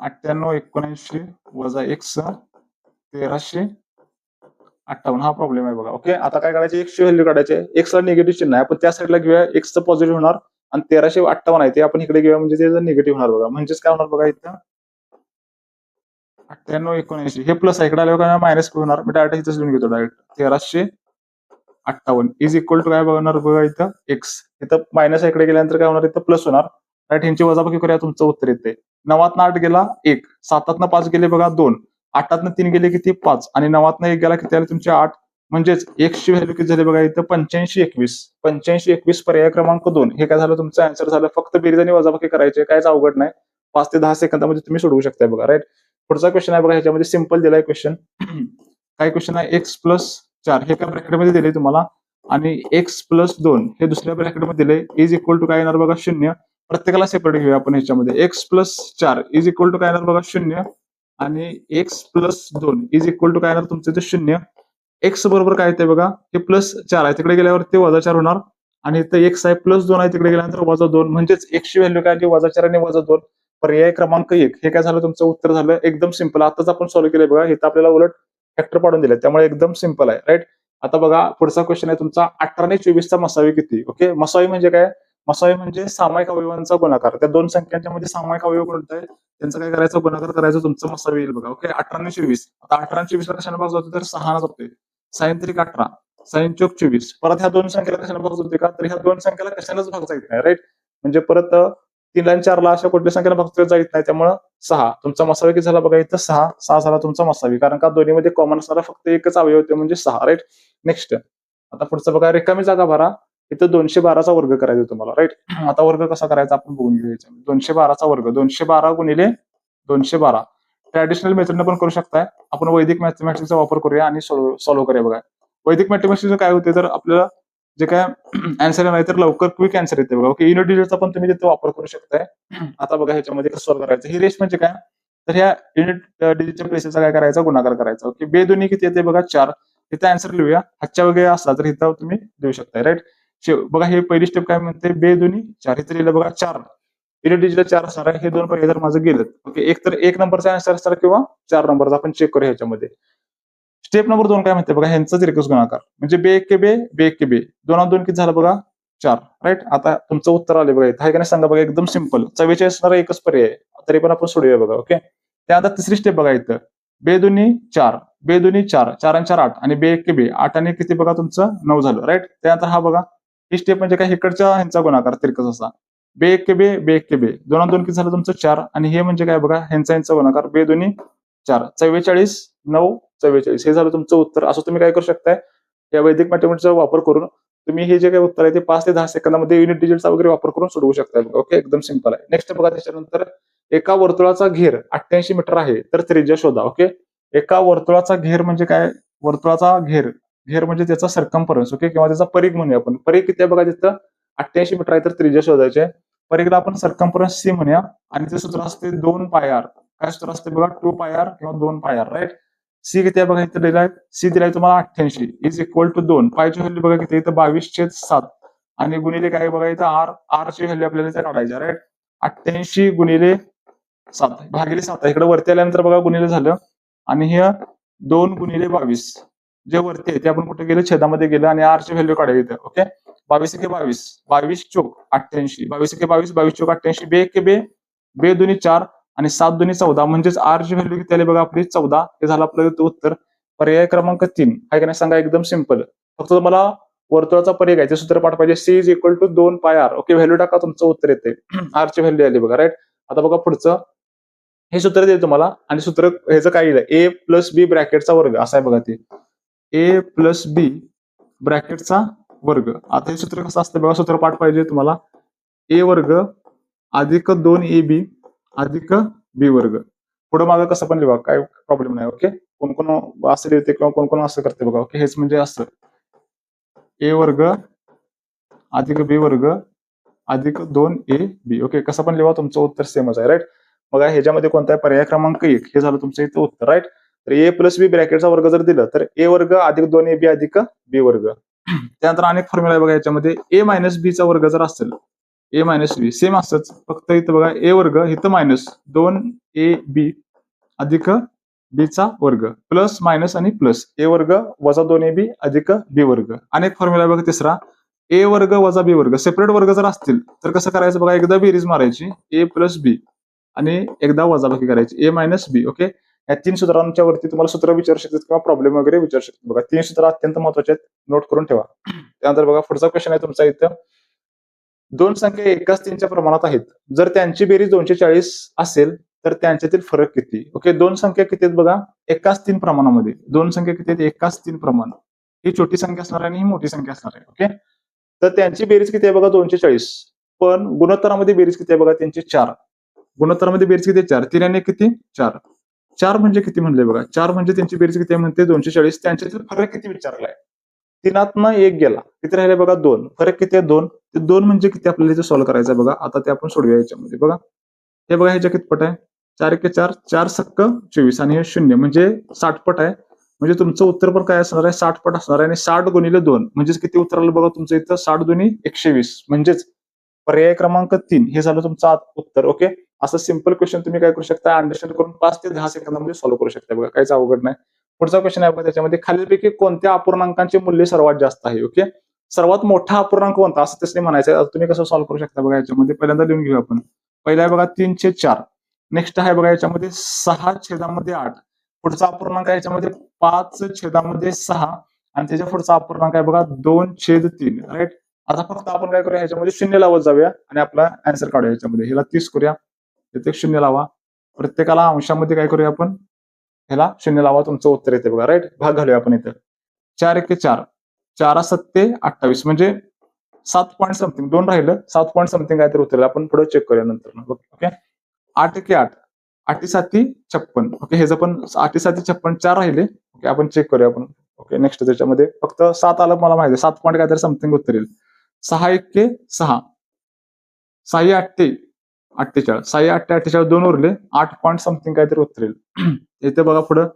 98 79 वजा x 1358 हा प्रॉब्लेम आहे बघा. ओके, आता काय करायचे, x ची व्हॅल्यू काढायची. x ला निगेटिव्ह चिन्ह आहे, आपण त्या साईडला घेऊया. x चं पॉझिटिव्ह होणार आणि 1358 आहे ते आपण इकडे घेऊया, म्हणजे ते निगेटिव्ह होणार बघा. म्हणजेच काय होणार बघा इथं 98 79 हे प्लस आहे, इकडे आल्यावर काय मायनस होणार. मी डायरेक्ट इथंच लिहून घेतो. डायरेक्ट 1358 इज इक्वल टू काय बघणार बघा इथं x. इथं मायनस इकडे गेल्यानंतर काय होणार, इथं प्लस होणार. राईट, ह्यांची वजाबाकी करूया, तुमचं उत्तर येते 9 8 गेला 1, 7 5 गेले बघा 2, 8 3 गेले किती 5 आणि 9 1 गेला किती आले तुमचे 8. म्हणजेच x ची व्हॅल्यू किती झाली बघा इथं 85 21 पर्याय क्रमांक 2 हे काय झालं, तुमचं आन्सर झालं. फक्त बेरीज आणि वजाबाकी करायचे, कायच अवघड नाही. 5 ते 10 सेकंदामध्ये तुम्ही सोडवू शकता बघा. राईट. पुढचा क्वेश्चन आहे बघा, ह्याच्यामध्ये सिंपल दिलाय क्वेश्चन. काय क्वेश्चन आहे, x प्लस 4 हे एका ब्रॅकेटमध्ये दिले तुम्हाला आणि x प्लस 2 हे दुसऱ्या ब्रॅकेटमध्ये दिले इज इक्वल टू काय येणार बघा 0. प्रत्येकाला सेपरेट घेऊया आपण ह्याच्यामध्ये. x plus 4 is equal to काय येणार बघा 0 आणि x plus 2 is equal to काय येणार तुमचं इथे 0. x बरोबर काय येते बघा, हे +4 आहे, तिकडे गेल्यावर ते -4 होणार आणि इथं x आहे +2 आहे, तिकडे गेल्यानंतर -2. म्हणजेच x ची व्हॅल्यू काय आली -4 आणि -2. पर्याय क्रमांक 1 हे काय झालं, तुमचं उत्तर झालं. एकदम सिंपल. आताच आपण सॉल्व्ह केलंय बघा. इथं आपल्याला उलट फॅक्टर पाडून दिले, त्यामुळे एकदम सिंपल आहे. राईट. आता बघा पुढचा क्वेश्चन आहे तुमचा 18 आणि 24 चा मसावी किती. ओके, मसावी म्हणजे काय, मसावी म्हणजे सामायिक अवयवांचा गुणाकार. त्या दोन संख्यांच्या मध्ये सामायिक अवयव कोणता आहे त्यांचा काय करायचं, गुणाकार करायचं, तुमचं मसावी येईल बघा. ओके, 18 आणि 24. आता 18 आणि 24 ला कशाने भाग जातो, तर 6 ने जातोय. 6 त्रिक 18 6 चौक 24. परत ह्या दोन संख्येला कशाने भाग जाते का, तर ह्या दोन संख्येला कशानेच भाग जायचं नाही. राईट. म्हणजे परत 3 आणि 4 अशा कुठल्या संख्येला फक्त जायत नाही, त्यामुळे 6 तुमचा मसावी किती झाला बघा इथं 6 झाला तुमचा मसावी, कारण का दोन्हीमध्ये कॉमन असणारा फक्त एकच अवयव होते म्हणजे 6. राईट. नेक्स्ट आता पुढचं बघा, रिकामी जागा भरा. इथं 212चा वर्ग करायचा तुम्हाला. राईट. आता वर्ग कसा करायचा आपण बघून घेऊया. 212चा वर्ग 212 गुणिले 212 ट्रॅडिशनल मेथडने पण करू शकताय. आपण वैदिक मॅथमॅटिक्सचा वापर करूया आणि सॉल्व्ह करूया. बघा वैदिक मॅथमॅटिक्सचं काय होते, तर आपल्याला जे काय आन्सर नाही तर लवकर क्विक आन्सर येते बघा. ओके, युनिट डिजिटचा पण तुम्ही तिथे वापर करू शकताय. आता बघा ह्याच्यामध्ये कसं सॉल्व्ह करायचं. ही रेश म्हणजे काय, तर ह्या युनिट डिजिटच्या प्लेसेसचा काय करायचा, गुणाकार करायचा. ओके, बेदोन्ही किती येते बघा 4. इथं आन्सर लिहूया. हातच्या वगैरे असला तर इथं तुम्ही देऊ शकताय. राईट. बघा हे पहिली स्टेप काय म्हणते, बेदोन्ही 4. इथे लिहिलं बघा 4. युनिट डिजिटल 4 असणार आहे. हे दोन पर्याय जर माझं गेलं, ओके, एक तर 1 नंबरचा आन्सर असणार किंवा 4 नंबरचा. आपण चेक करूया ह्याच्यामध्ये. स्टेप नंबर 2 काय म्हणते बघा, ह्यांचाच रिकस गुणाकार म्हणजे बे एक के बे, बे एक के बे, 2 2 किती झालं बघा 4. राईट. आता तुमचं उत्तर आले बघा इथं, आहे का नाही सांगा बघा. एकदम सिंपल. 44 असणारा एकच पर्याय, तरी पण आपण सोडूया बघा. ओके, त्यानंतर तिसरी स्टेप बघा इथं, बेदोन्ही 4, बेदोन्ही 4, 4 आणि 4 8 आणि बे एक के बे, 8 आणि किती बघा तुमचं 9 झालं. राईट. त्यानंतर हा बघा, ही स्टेप म्हणजे काय, इकडच्या ह्यांचा गुणाकार तिरकस असा, बे एक के बे, बे एक के बे, 2 2 किती झालं तुमचं 4 आणि हे म्हणजे काय बघा, ह्यांचा गुणाकार बेदोन्ही 4, 44 9 44, हे झालं तुमचं उत्तर. असं तुम्ही काय करू शकताय, या वैदिक मॅथमॅटिक्सचा वापर करून तुम्ही हे जे काही उत्तर आहे ते 5 ते 10 सेकंदामध्ये युनिट डिजिटचा वगैरे वापर करून सोडवू शकताय. ओके, एकदम सिंपल आहे. नेक्स्ट बघा, त्याच्यानंतर एका वर्तुळाचा घेर 88 मीटर आहे, तर त्रिज्या शोधा. ओके, एका वर्तुळाचा घेर म्हणजे काय, वर्तुळाचा घेर, घेर म्हणजे त्याचा सर्कम्फरन्स. ओके, किंवा त्याचा परिघ म्हणूया आपण. परिघ किती आहे बघा तिथं 88 मीटर आहे, तर त्रिज्या शोधायची आहे. परिघला आपण सर्कम्फरन्स सी म्हणूया आणि ते सूत्र असते 2 पाय आर. काय सूत्र असते बघा, 2 पाय आर किंवा 2 पाय आर. राईट. सी किती आहे बघा इथं दिलाय, सी दिलाय तुम्हाला 88 इज इक्वल टू 2. पायची व्हॅल्यू बघा किती इथं 22/7 आणि गुणिले काय बघा इथं आर, आर ची व्हॅल्यू आपल्याला इथं काढायची. राईट. 88 गुणिले 7 भागिले 7, इकडे वरती आल्यानंतर बघा गुणिले झालं आणि हे 2 गुणिले 22 जे वरती आहे ते आपण कुठे गेलं, छेदामध्ये गेलं आणि आर ची व्हॅल्यू काढायची इथं. ओके, 22 एके 22, 22 चोक 88, 22 एके 22, 22 चोक 88, बे एके बे, बे दोन्ही 4 आणि 7 दोन्ही 14, म्हणजेच आर ची व्हॅल्यू किती आली बघा आपली 14. हे झालं आपलं उत्तर. पर्याय क्रमांक 3 आहे का नाही सांगा. एकदम सिंपल. फक्त तुम्हाला वर्तुळाचा पर्याय घ्यायचे, सूत्रपाठ पाहिजे. सी इज इक्वल टू 2 पाय आर. ओके, व्हॅल्यू टाका, तुमचं उत्तर येते. आर ची व्हॅल्यू आली बघा. राईट. आता बघा पुढचं, हे सूत्र देते तुम्हाला आणि सूत्र ह्याचं काय येईल, ए प्लस बी ब्रॅकेटचा वर्ग असं आहे बघा. ते ए प्लस बी ब्रॅकेटचा वर्ग. आता हे सूत्र कसं असतं बघा, सूत्रपाठ पाहिजे तुम्हाला. ए वर्ग अधिक 2 ए बी अधिक बी वर्ग. पुढे मागं कसं पण लिहा, काय प्रॉब्लेम नाही. ओके, कोण कोण असं लिहिते किंवा कोण कोण असं करते बघा. ओके, हेच म्हणजे असं ए वर्ग अधिक बी वर्ग अधिक 2 ए बी. ओके, कसं पण लिहा, तुमचं उत्तर सेमच आहे. राईट. बघा ह्याच्यामध्ये कोणता आहे, पर्याय क्रमांक 1 हे झालं तुमचं इथं उत्तर. राईट. तर ए प्लस बी ब्रॅकेटचा वर्ग जर दिलं तर ए वर्ग अधिक 2 ए बी अधिक बी वर्ग. त्यानंतर अनेक फॉर्म्युला आहे बघा याच्यामध्ये. ए मायनस बी चा वर्ग जर असेल, ए मायनस बी सेम असतच, फक्त इथं बघा ए वर्ग इथं मायनस 2 ए बी अधिक बी चा वर्ग, प्लस मायनस आणि प्लस, ए वर्ग वजा 2 ए बी अधिक बी वर्ग. अनेक फॉर्म्युला बघा तिसरा, ए वर्ग वजा बी वर्ग. सेपरेट वर्ग जर असतील तर कसं करायचं बघा, एकदा बेरीज मारायची ए प्लस बी आणि एकदा वजाबाकी करायची ए मायनस बी. ओके, या 3 सूत्रांच्या वरती तुम्हाला सूत्र विचारू शकतात किंवा प्रॉब्लेम वगैरे विचारू शकतात. बघा 3 सूत्र अत्यंत महत्वाचे आहेत, नोट करून ठेवा. त्यानंतर बघा पुढचा क्वेश्चन आहे तुमचा इथं, 2 संख्या एकाच 3च्या प्रमाणात आहेत, जर त्यांची बेरीज 240 असेल तर त्यांच्यातील फरक किती. ओके, 2 संख्या किती आहेत बघा, एकाच 3 प्रमाणामध्ये 2 संख्या किती आहेत, एकाच 3 प्रमाण. ही छोटी संख्या असणार आहे आणि ही मोठी संख्या असणार आहे. ओके, तर त्यांची बेरीज किती आहे बघा 240, पण गुणोत्तरामध्ये बेरीज किती आहे बघा त्यांची 4. गुणोत्तरामध्ये बेरीज किती 4, 3 आणि किती 4. 4 म्हणजे किती म्हणले बघा, 4 म्हणजे त्यांची बेरीज किती आहे म्हणते 240. त्यांच्यातील फरक किती विचारलाय, 3तनं 1 गेला, किती राहिले बघा 2. फरक किती आहे 2. ते 2 म्हणजे किती आपल्याला इथे सॉल्व्ह करायचं आहे बघा. आता ते आपण सोडूया याच्यामध्ये. बघा हे बघा ह्याच्या कितपट आहे, 4 एके 4, 4 सक्क 24 आणि हे 0 म्हणजे 60 पट आहे. म्हणजे तुमचं उत्तर पण काय असणार आहे, 60 पट असणार आहे. आणि 60 गुणिले 2 म्हणजेच किती उत्तर आलं बघा तुमचं इथं, 60 दुनी 120, म्हणजेच पर्याय क्रमांक 3 हे झालं तुमचं उत्तर. ओके, असं सिंपल क्वेश्चन तुम्ही काय करू शकता, अंडरस्टँड करून 5 ते 10 सेकंदामध्ये सॉल्व्ह करू शकता. बघा काहीच अवघड नाही. पुढचा क्वेश्चन आहे बघा, त्याच्यामध्ये खालीलपैकी कोणत्या अपूर्णांकांचे मूल्य सर्वात जास्त आहे. ओके, सर्वात मोठा अपूर्णांक कोणता असं त्याने म्हणायचं. तुम्ही कसं सॉल्व्ह करू शकता बघा याच्यामध्ये. पहिल्यांदा लिहून घेऊ आपण. पहिला आहे बघा 3/4. नेक्स्ट आहे बघा याच्यामध्ये 6/8. पुढचा अपूर्णांक आहे याच्यामध्ये 5/6 आणि त्याच्या पुढचा अपूर्णांक आहे बघा 2/3. राईट. आता फक्त आपण काय करूया, ह्याच्यामध्ये शून्य लावत जाऊया आणि आपला आन्सर काढूया. ह्याच्यामध्ये ह्याला 30 करूया, इथे शून्य लावा. प्रत्येकाला अंशामध्ये काय करूया आपण, ह्याला शून्य लावा, तुमचं उत्तर येते बघा. राईट, भाग घालूया आपण इथं. 4 एके 4, 4 सत्ते 28, म्हणजे 7 पॉईंट समथिंग, 2 राहिलं, 7 पॉईंट समथिंग काहीतरी उतरलं. आपण पुढे चेक करूया नंतर. ओके, 8 एके 8, 8 साती 56. ओके, ह्याचं पण 8 साती 56, 4 राहिले. ओके, आपण चेक करूया आपण. ओके, नेक्स्ट त्याच्यामध्ये फक्त 7 आलं, मला माहिती आहे 7 पॉईंट काहीतरी समथिंग उतरेल. 6 एके 6, 6 8 48, 6 8 48, 2 उरले, 8 पॉईंट समथिंग काहीतरी उतरेल. इथे बघा पुढं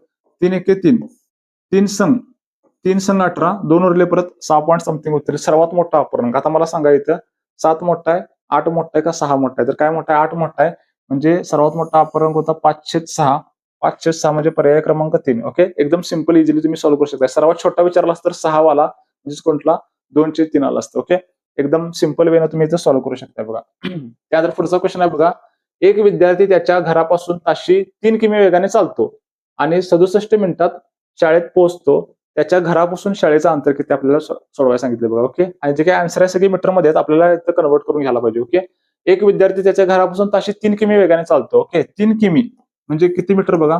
3 एके 3, 3 संघ 18, 2 उरले, परत 6 पॉईंट समथिंग उतरेल. सर्वात मोठा अपूर्णांक. आता मला सांगा इथं 7 मोठा आहे, 8 मोठा आहे का 6 मोठा आहे? तर काय मोठा आहे? 8 मोठा आहे. म्हणजे सर्वात मोठा अपूर्णांक होता 5/6. 5/6 म्हणजे पर्याय क्रमांक 3. ओके, एकदम सिंपल इझिली तुम्ही सॉल्व्ह करू शकता. सर्वात छोटा विचारला असता तर 6 वाला म्हणजे कोणता 2/3 आला असतं. ओके, एकदम सिंपल वेनं तुम्ही इथं सॉल्व्ह करू शकता बघा. त्यानंतर पुढचा क्वेश्चन आहे बघा. एक विद्यार्थी त्याच्या घरापासून ताशी 3 किमी वेगाने चालतो आणि 67 मिनिटात शाळेत पोहोचतो. त्याच्या घरापासून शाळेचं अंतर किती आपल्याला सोडवायला सांगितलं बघा. ओके, आणि जे काही आन्सर आहे सगळे मीटरमध्ये आहेत, आपल्याला इथं कन्वर्ट करून घ्यायला पाहिजे. ओके, एक विद्यार्थी त्याच्या घरापासून ताशी 3 किमी वेगाने चालतो. ओके, 3 किमी म्हणजे किती मीटर बघा.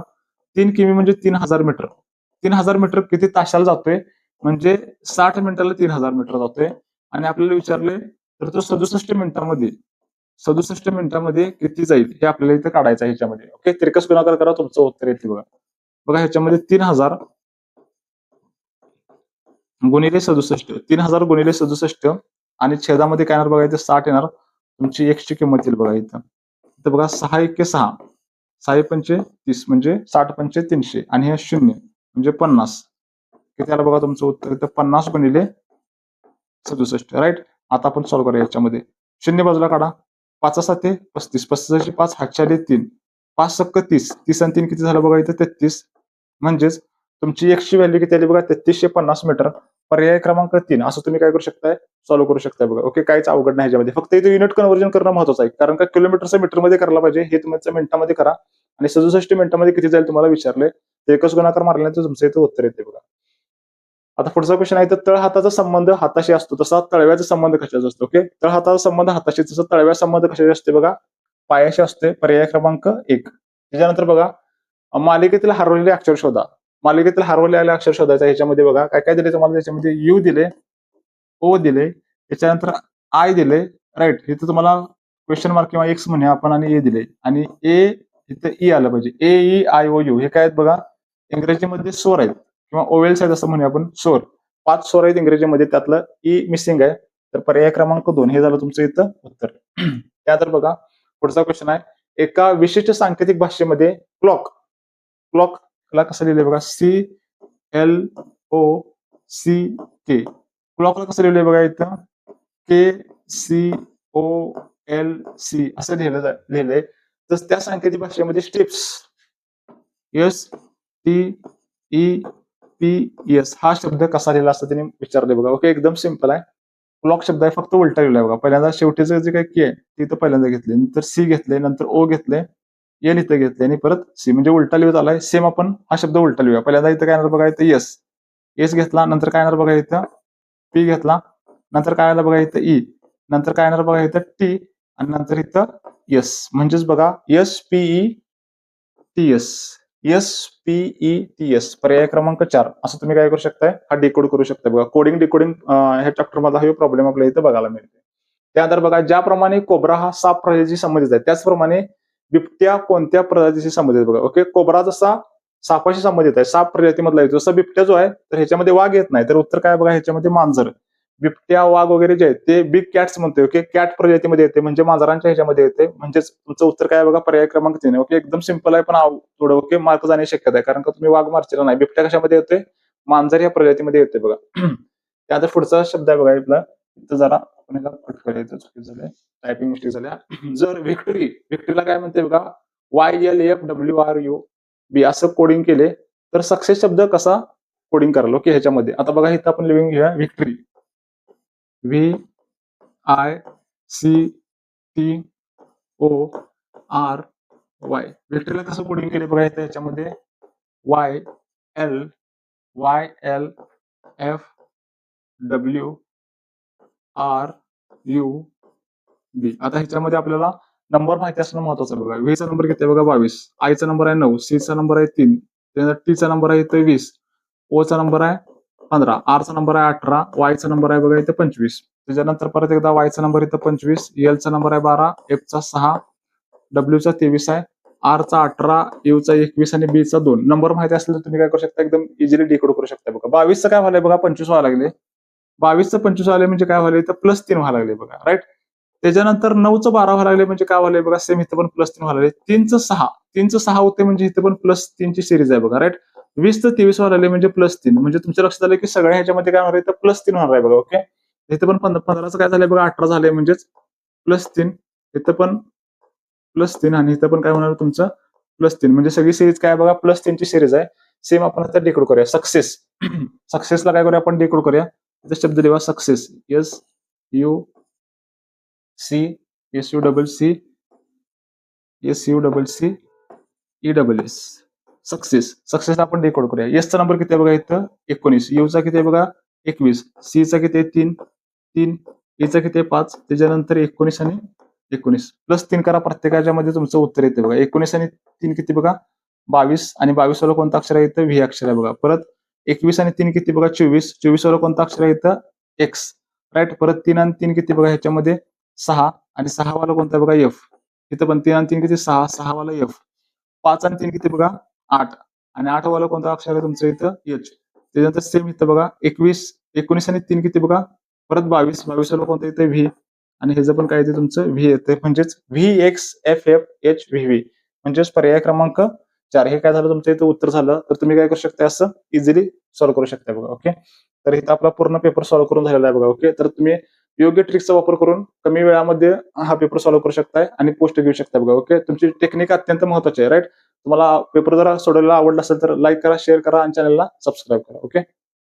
3 किमी म्हणजे 3000 मीटर. 3000 मीटर किती तासाला जातोय, म्हणजे 60 मिनिटाला 3000 मीटर जातोय. आणि आपल्याला विचारले तर तो 67 मिनिटामध्ये किती जाईल हे आपल्याला इथं काढायचं आहे ह्याच्यामध्ये. ओके, तिरकस गुणाकार करा, तुमचं उत्तर येते बघा. बघा ह्याच्यामध्ये 3000 गुणिले 67, 3000 गुणिले 67 आणि छेदामध्ये काय येणार बघा, इथे 60 येणार. तुमची x ची किंमत येईल बघा इथं. इथं बघा 6 एके 6, 6 पंचे 30 म्हणजे 60 पंचे 300 आणि हे 0 म्हणजे 50. किती आलं बघा तुमचं उत्तर इथं 50 गुणिले 67. राईट, आता आपण सॉल्व्ह करूया याच्यामध्ये. 0 बाजूला काढा, 5 7 35, 35 5 हातच्या 3, 5 सक्क 30, 30 आणि 3 किती झालं बघा इथं 33. म्हणजेच तुमची x ची व्हॅल्यू किती आली बघा 3350 मीटर. पर्याय क्रमांक 3 असं तुम्ही काय करू शकताय, सॉल्व्ह करू शकताय बघा. ओके, काहीच अवघड नाही ह्याच्यामध्ये. फक्त इथे युनिट कन्व्हर्जन करणं महत्वाचं आहे, कारण का किलोमीटरचं मीटरमध्ये करायला पाहिजे. हे तुमच्या मिनिटामध्ये करा आणि 67 मिनिटामध्ये किती जाईल तुम्हाला विचारले, ते एकच गुणाकार मारल्यानंतर तुमचं इथं उत्तर येते बघा. आता पुढचा क्वेश्चन आहे, तर तळहाताचा संबंध हाताशी असतो तसा तळव्याचा संबंध कशाचा असतो? ओके, तळहाताचा संबंध हाताशी, तसं तळव्या संबंध कशाचे असते बघा, पायाशी असते. पर्याय क्रमांक 1. त्याच्यानंतर बघा, मालिकेतील हरवलेले अक्षर शोधा. मालिकेतील हरवलेले अक्षर शोधायचं. ह्याच्यामध्ये बघा काय काय दिले तुम्हाला. त्याच्यामध्ये यू दिले, ओ दिले, त्याच्यानंतर आय दिले. राईट, इथं तुम्हाला क्वेश्चन मार्क किंवा एक्स म्हणूया आपण आणि ए दिले, आणि ए इथं ई आलं पाहिजे. ए ई आय ओ यू हे काय आहेत बघा, इंग्रजीमध्ये स्वर आहेत किंवा ओवेल्स आहेत असं म्हणूया आपण. स्वर 5 स्वर आहेत इंग्रजीमध्ये, त्यातलं ई मिसिंग आहे. तर पर्याय क्रमांक 2 हे झालं तुमचं इथं उत्तर. त्यानंतर बघा पुढचा क्वेश्चन आहे. एका विशिष्ट सांकेतिक भाषेमध्ये क्लॉकला कसं लिहिलंय बघा, CLOCK. क्लॉकला कसं लिहिलंय बघा इथं, KCOLC असं लिहिलंय. तर त्या सांकेतिक भाषेमध्ये स्टेप्स STEPS हा शब्द कसा लिहिला असता त्यांनी विचारले बघा. ओके, एकदम सिंपल आहे. क्लॉक शब्द आहे, फक्त उलटा लिहिलाय बघा. पहिल्यांदा शेवटीचं जे काही के आहे ते इथं पहिल्यांदा घेतले, नंतर सी घेतले, नंतर ओ घेतले, एल इथं घेतले आणि परत सी, म्हणजे उलटा लिहित आलाय. सेम आपण हा शब्द उलटा लिहूया. पहिल्यांदा इथं काय येणार बघा, इथं एस घेतला, नंतर काय येणार बघा इथं पी घेतला, नंतर काय आलं बघा इथं ई, नंतर काय येणार बघा इथं टी, आणि नंतर इथं एस. म्हणजेच बघा SPETS पर्याय क्रमांक 4 असं तुम्ही काय करू शकताय, हा डिकोड करू शकताय बघा. कोडिंग डिकोडिंग ह्या चॅप्टर मधला हा प्रॉब्लेम आपल्याला इथं बघायला मिळते. त्यानंतर बघा, ज्याप्रमाणे कोब्रा हा साप प्रजातीशी संबंधित आहे, त्याचप्रमाणे बिबट्या कोणत्या प्रजातीशी संबंधित आहे बघा. ओके, कोब्रा जसा सापाशी संबंधित आहे, साप प्रजातीमधला येतो, जसा बिबट्या जो आहे तर ह्याच्यामध्ये वाघ येत नाही. तर उत्तर काय बघा, ह्याच्यामध्ये मांजर. बिबट्या वाघ वगैरे जे आहेत ते बिग कॅट्स म्हणतोय. ओके, कॅट प्रजातीमध्ये येते, म्हणजे मांजरांच्या ह्याच्यामध्ये येते. म्हणजेच तुमचं उत्तर काय बघा, पर्याय क्रमांक 3. ओके, एकदम सिंपल आहे, पण थोडं ओके मार्क जाण्याची शक्यता आहे, कारण का तुम्ही वाघ मार्चला नाही. बिबट्या कशामध्ये येतोय, मांजर या प्रजातीमध्ये येते बघा. त्यानंतर पुढचा शब्द आहे बघा इथला, इथं जरा आपण कट करायचं, चुकीचं झालंय, टायपिंग मिस्टेक झाल्या. जर व्हिक्टरीला काय म्हणते बघा, YLFWRUB असं कोडिंग केले तर सक्सेस शब्द कसा कोडिंग कराल. ओके, ह्याच्यामध्ये आता बघा इथं आपण लिव्हिंग घेऊया व्हिक्टरी, VICTORY. व्हिक्टरीला कसं कोडिंग केले बघा इथं, ह्याच्यामध्ये YLFWRY RUB. आता ह्याच्यामध्ये आपल्याला नंबर माहिती असणं महत्वाचं आहे बघा. V चा नंबर किती आहे बघा 22, I चा नंबर आहे 9, C चा नंबर आहे 3, त्यानंतर T चा नंबर आहे इथे 20, O चा नंबर आहे 15, R चा नंबर आहे 18, Y चा नंबर आहे बघा इथे 25. त्याच्यानंतर परत एकदा Y चा नंबर इथं 25, L चा नंबर आहे 12, F चा 6, W चा 23 आहे, R चा 18, U चा 21 आणि B चा 2. नंबर माहिती असेल तर तुम्ही काय करू शकता, एकदम इझिली डिकोड करू शकता बघा. 22चं काय व्हायलंय बघा, 25 व्हायला लागले. 22चं 25 आले म्हणजे काय व्हायला इथं +3 व्हायला लागले बघा, राईट. त्याच्यानंतर 9चं 12 व्हायला लागले म्हणजे काय व्हायलंय बघा, सेम इथं पण +3 व्हायला लागले. 3चं 6 होते म्हणजे इथं पण +3 ची सिरीज आहे बघा, राईट. 20चं 23 व्हायला लागले म्हणजे +3. म्हणजे तुमच्या लक्षात आलं की सगळ्या ह्याच्यामध्ये काय होणार आहे, इथं +3 होणार आहे बघा. ओके. इथं पण 15चं काय झालंय बघा, 18 झाले म्हणजेच +3. इथं पण +3 आणि इथं पण काय होणार तुमचं +3. म्हणजे सगळी सिरीज काय बघा, +3 ची सिरीज आहे. सेम आपण आता डिकोड करूया. सक्सेस. सक्सेसला काय करूया आपण, डिकोड करूया. इथं शब्द लिहा सक्सेस. SUCCESS. सक्सेस. सक्सेसला आपण डिकोड करूया. एसचा नंबर किती आहे बघा इथं 19, यूचा किती आहे बघा 21, सीचा किती आहे 3, ईचा किती आहे 5, त्याच्यानंतर 19 आणि 19 +3 करा. प्रत्येकाच्या मध्ये तुमचं उत्तर येते बघा. 19 आणि 3 किती बघा 22, आणि 22 वाला कोणता अक्षर आहे इथं, व्ही अक्षर आहे बघा. परत 21 आणि 3 किती बघा 24, 24 वाला कोणता अक्षर आहे इथं, एक्स, राईट. परत 3 आणि 3 किती बघा ह्याच्यामध्ये 6, आणि 6 वाला कोणता आहे बघा एफ. इथं पण 3 आणि 3 किती 6, 6 वाला एफ. 5 आणि 3 किती बघा 8, आणि 8 वाला कोणता अक्षर आहे तुमचं इथं एच. त्याच्यानंतर सेम इथं बघा 19 आणि 3 किती बघा परत 22, 22 वाला कोणतं येतं व्ही, आणि ह्याचं पण काय येते तुमचं व्ही येते, म्हणजेच VXFFHVV, म्हणजेच पर्याय क्रमांक 4. हे काय झालं तुमचं इथं उत्तर झालं. तर तुम्ही काय करू शकता, असं इझिली सॉल्व्ह करू शकता बघा. ओके. तर इथं आपला पूर्ण पेपर सॉल्व्ह करून झालेला आहे बघा. ओके. तर तुम्ही योग्य ट्रिक्सचा वापर करून कमी वेळामध्ये हा पेपर सॉल्व्ह करू शकताय आणि पोस्ट घेऊ शकता बघा. ओके. तुमची टेक्निक अत्यंत महत्वाची आहे, राईट. तुम्हाला पेपर जर सोडवायला आवडला असेल तर लाईक करा, शेअर करा आणि चॅनलला सबस्क्राईब करा. ओके.